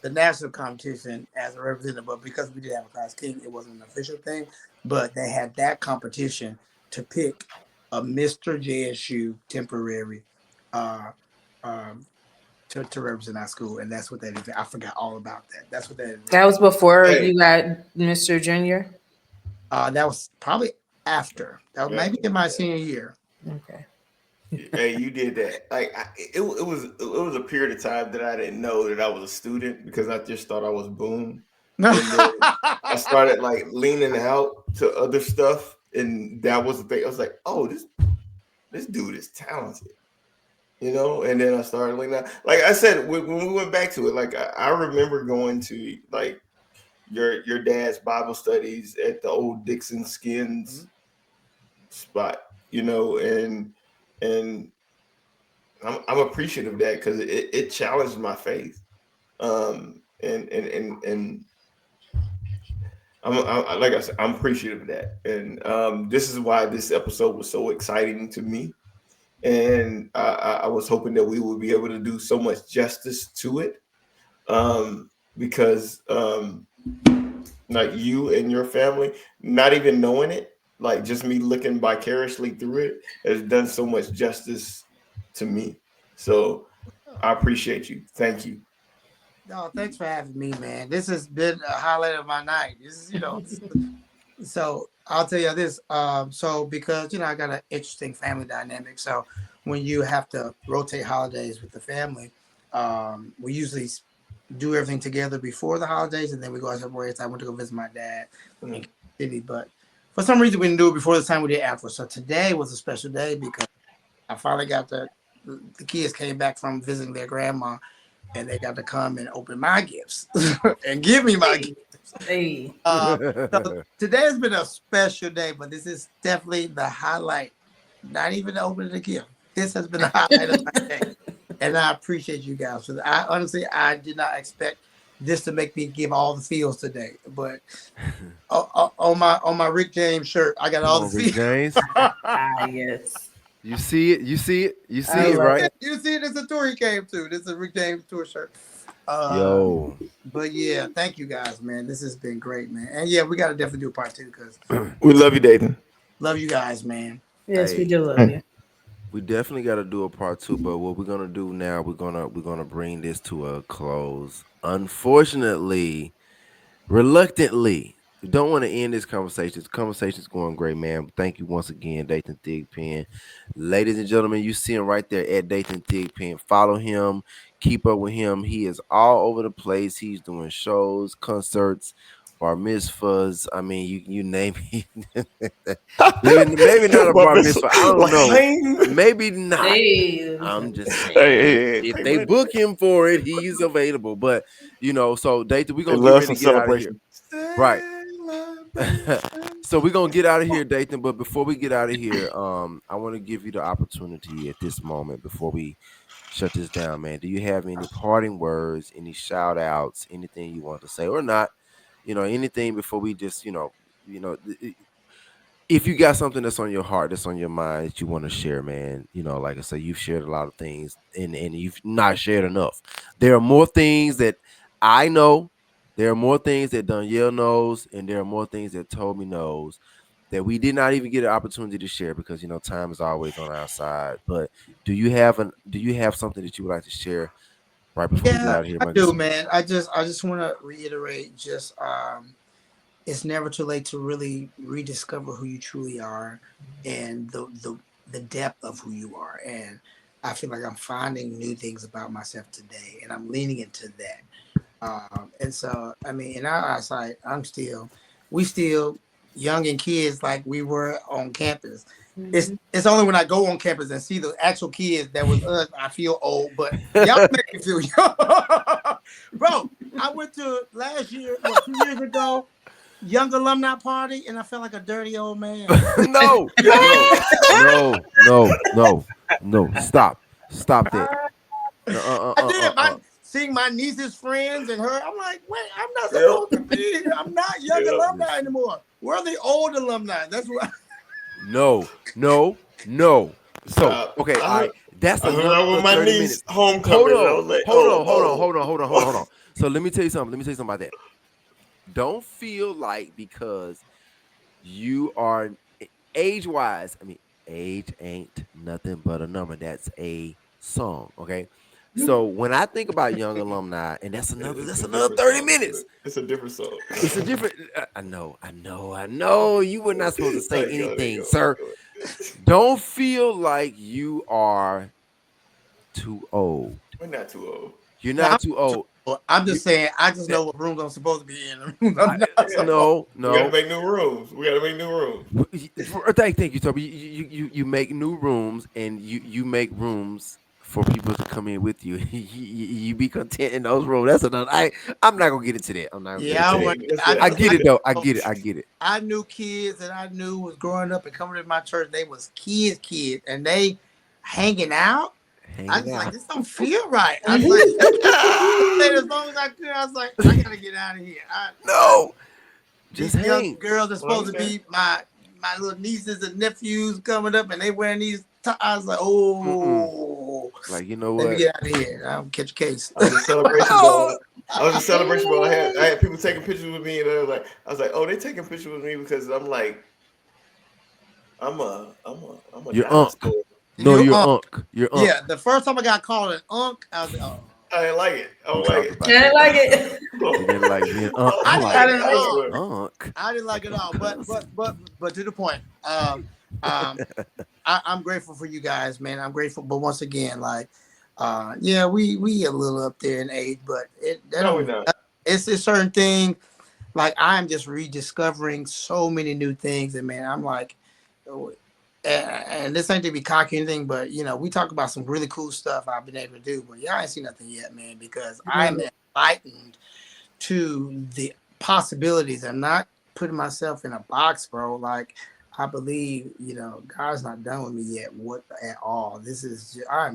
The national competition as a representative, but because we did have a class king, it wasn't an official thing. But they had that competition to pick a Mr. JSU temporary to represent our school, and that's what that is. I forgot all about that. That's what that is. That was before you got Mr. Junior? That was probably after. That was maybe in my senior year. Okay. Hey, you did that. Like, it was a period of time that I didn't know that I was a student, because I just thought I was Boom. And then I started like leaning out to other stuff, and that was the thing. I was like, oh, this dude is talented, And then I started leaning out. Like I said, when we went back to it, like I remember going to like your dad's Bible studies at the old Dixon Skins spot, and I'm appreciative of that, because it challenged my faith, and I'm like I said, I'm appreciative of that, and this is why this episode was so exciting to me, and I was hoping that we would be able to do so much justice to it, because like you and your family, not even knowing it, like just me looking vicariously through it, has done so much justice to me. So I appreciate you. Thank you. No, thanks for having me, man. This has been a highlight of my night. This is, so I'll tell you this. So because, I got an interesting family dynamic. So when you have to rotate holidays with the family, we usually do everything together before the holidays, and then we go our separate ways. I went to go visit my dad in Kansas City, but for some reason we didn't do it before the time we did after. So today was a special day because I finally got the kids came back from visiting their grandma, and they got to come and open my gifts and give me my gifts. Hey, So today has been a special day, but this is definitely the highlight. Not even the opening the gift. This has been the highlight of my day, and I appreciate you guys. So I honestly, I did not expect this to make me give all the feels today, but on my Rick James shirt, I got Come all on, the Rick feels. James. yes. You see it. You see it. You see I it, love right? it. You see, this is a tour he came to. This is a Rick James tour shirt. Yo. But yeah, thank you guys, man. This has been great, man. And yeah, we got to definitely do a part 2 because We love you, Dathan. love you guys, man. Yes, we Hey, do love you. we definitely got to do a part 2. But what we're gonna do now, we're gonna bring this to a close. Unfortunately, reluctantly, we don't want to end this conversation. This conversation's going great, man. Thank you once again, Dathan Thigpen. Ladies and gentlemen, you see him right there at Dathan Thigpen. Follow him, keep up with him. He is all over the place. He's doing shows, concerts, bar mitzvahs. I mean, you name it. maybe not a But bar it's mitzvah. I don't know. like, Maybe not. Hey, I'm just hey, saying. hey, If take they money. book him for it, he's available. But so Dathan, we're They gonna get love ready some to get out of here. celebration. Right. Celebration. So we're gonna get out of here, Dathan. But before we get out of here, I want to give you the opportunity at this moment before we shut this down, man. Do you have any parting words, any shout outs, anything you want to say or not? Anything before we just, if you got something that's on your heart, that's on your mind that you want to share, man, like I say, you've shared a lot of things and you've not shared enough. There are more things that I know. There are more things that Danielle knows, and there are more things that Toby knows that we did not even get an opportunity to share because time is always on our side. But do you have something that you would like to share right before we get Yeah, out of here, I my good do, sir? man. I just want to reiterate, just it's never too late to really rediscover who you truly are and the depth of who you are. And I feel like I'm finding new things about myself today, and I'm leaning into that. And so, I mean, in our eyesight, we still young and kids like we were on campus. It's only when I go on campus and see the actual kids that was us, I feel old. But y'all make me feel young, bro. I went to last year, 2 years ago, young alumni party, and I felt like a dirty old man. No, no, no, no, no, no. Stop that. I did. Seeing my niece's friends and her, I'm like, wait, I'm not Yep. supposed to be here. I'm not young Yep. alumni anymore. We're the old alumni. That's what. No, no, no. So, Stop. okay, all right. That's I hung another out with my 30 niece minutes. homecoming, and I was like, oh, Hold on. So let me tell you something. About that. Don't feel like because you are age-wise, I mean, age ain't nothing but a number. That's a song, okay? So when I think about young alumni, and that's It's a another different 30 song. minutes. It's a different song. It's a different. I know. You were not supposed to say There you go, there you anything, go. sir. Don't feel like you are too old. We're not too old. You're No, not too old. I'm You, just saying. I just that, know what rooms I'm supposed to be in. And rooms I'm not supposed. no, We got to no. make new rooms. Thank you, Toby. You make new rooms and you make rooms for people to come in with you. You be content in those rooms. That's another. I'm not gonna get into that. I'm not gonna get Yeah, into that. I get it though. I get it. I get it. I knew kids that I knew was growing up and coming to my church. They was kids, and they hanging out. I Hanging was like, out. this don't feel right. I was like, as long as I could, I was like, I gotta get out of here. No, These just young hang. girls are supposed to be my little nieces and nephews coming up, and they wearing these. I was like, oh, Like you know let me what? get out of here. I'll catch a case. I was a celebration ball. I was a celebration ball. I had people taking pictures with me, and I was like, oh, they taking pictures with me because I'm like, I'm a Your unk. dinosaur. No, You your unk. Your unk. Yeah, the first time I got called an unk, I was like, oh. I didn't like it. I We don't like talked it. about I that. didn't like it. You didn't like being unk. I I'm didn't like like it at all. unk. I didn't like it at all. But to the point. I'm grateful for you guys, man. I'm grateful, but once again, like, yeah, we a little up there in age, but No, we're not. it's a certain thing. Like I'm just rediscovering so many new things, and man, I'm like, and this ain't to be cocky or anything, but you know, we talk about some really cool stuff I've been able to do, but y'all ain't seen nothing yet, man, because I'm enlightened to the possibilities. I'm not putting myself in a box, bro. Like, I believe, you know, God's not done with me yet. What at all? I'm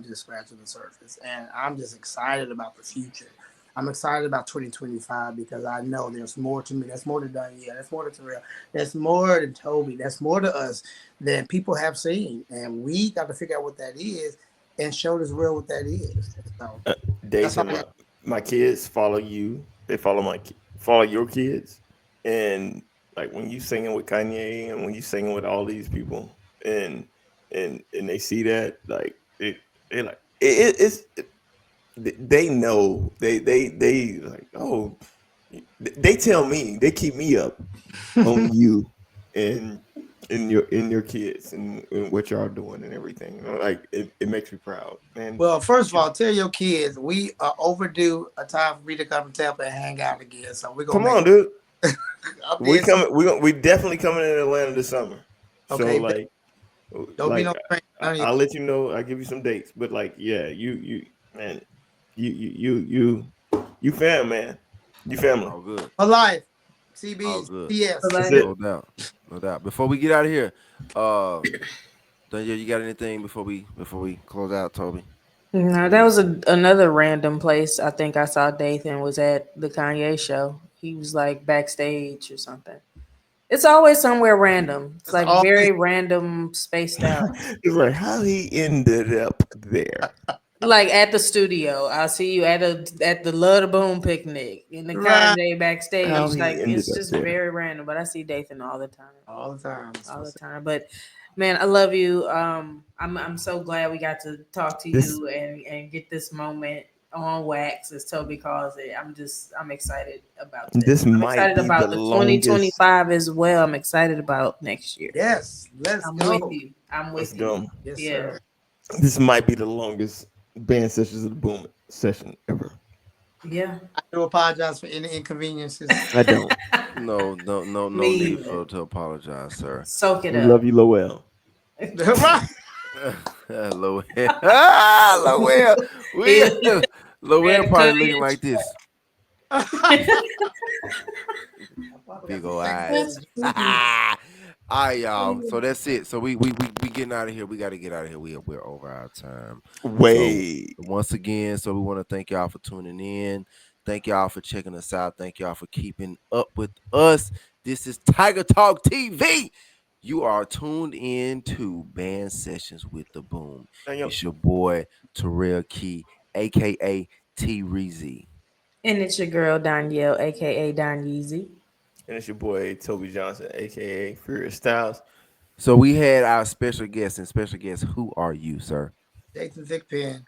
just scratching the surface, and I'm just excited about the future. I'm excited about 2025 because I know there's more to me. That's more to Danielle. That's more to Terrell. That's more to Toby. That's more to us than people have seen, and we got to figure out what that is and show this world what that is. So that's all. Dathan, my kids follow you. They follow your kids, and like when you singing with Kanye and when you singing with all these people, and they see that, like they like they know they like, oh, they tell me, they keep me up on you and in your kids and what y'all doing and everything. You know, like it makes me proud, man. Well, first of all, tell your kids we are overdue a time for me to come to Tampa and hang out again. So we're gonna Come on, dude. I'll be We in- coming. We definitely coming in Atlanta this summer. Okay, So like, don't be no I'll let you know. I'll give you some dates. But like, yeah, you man, you fam, man. You family. All good. for life. All CB's good. PS. That's it. No doubt. No doubt. Before we get out of here, Danielle, you got anything before we close out, Toby? No, that was another random place. I think I saw Dathan was at the Kanye show. He was like backstage or something. It's always somewhere random. It's like always- very random, spaced out. It's like how he ended up there. Like at the studio, I'll see you at the Love the Boom picnic in the Right. Kanye backstage. How he Like ended it's up just there. very random. But I see Dathan all the time. all the time. All the time. But man, I love you. I'm so glad we got to talk to This- you and get this moment on wax, as Toby calls it. I'm excited about This I'm might excited be about the the longest- 2025 as well. I'm excited about next year. Yes, let's I'm go. with you. I'm Let's with you. go. Yes, Yeah. sir. This might be the longest band sessions of the Boom session ever. Yeah. I do apologize for any inconveniences. I don't. No Me need either. to apologize, sir. Soak it We up. love you, Lowell. Right. Lowell. Lowell. Lowell to probably cut looking it. like this. Big old eyes. All right, y'all. So that's it. So we getting out of here. We got to get out of here. We're over our time. Wait. So, once again, so we want to thank y'all for tuning in. Thank y'all for checking us out. Thank y'all for keeping up with us. This is Tiger Talk TV. You are tuned in to Band Sessions with the Boom. Danielle. It's your boy Terrell Key, aka T Reezy. And it's your girl Danielle, aka Don Yeezy. And it's your boy Toby Johnson, aka Furious Styles. So we had our special guest, and special guest, who are you, sir? Dathan Thigpen.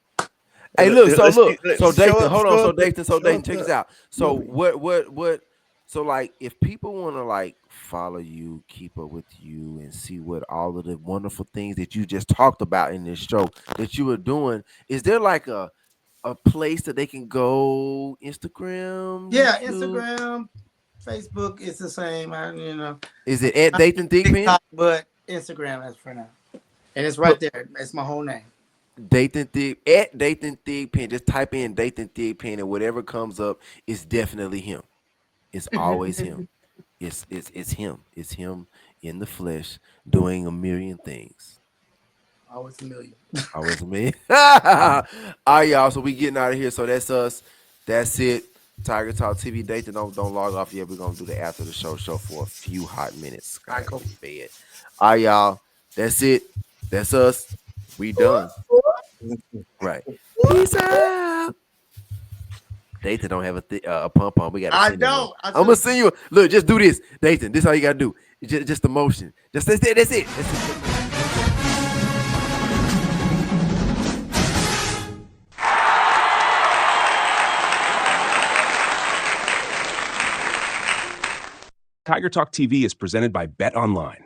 Hey, look, so Show Dathan, up, hold on, show so up, Dathan, show check up. this out. So what, so like, if people want to like follow you, keep up with you, and see what all of the wonderful things that you just talked about in this show that you were doing, is there like a place that they can go? Instagram? Yeah, YouTube? Instagram, Facebook, it's the same. Is it at Dathan Thigpen? TikTok, but Instagram as for now. And it's right there. It's my whole name. At Dathan Thigpen. Just type in Dathan Thigpen, and whatever comes up is definitely him. It's always him. It's him. It's him in the flesh doing a million things. Always a million. Always a million. All right, y'all. So we getting out of here. So that's us. That's it. Tiger Talk TV. Dathan, don't log off yet. We're gonna do the after the show for a few hot minutes. All right, cool. Bed. All right, y'all. That's it. That's us. We done. Right. Peace out. Dathan don't have a pump on. We got. I don't. I'm gonna send you. Look, just do this, Dathan. This is all you gotta do. Just the motion. That's it. That's it. Tiger Talk TV is presented by Bet Online.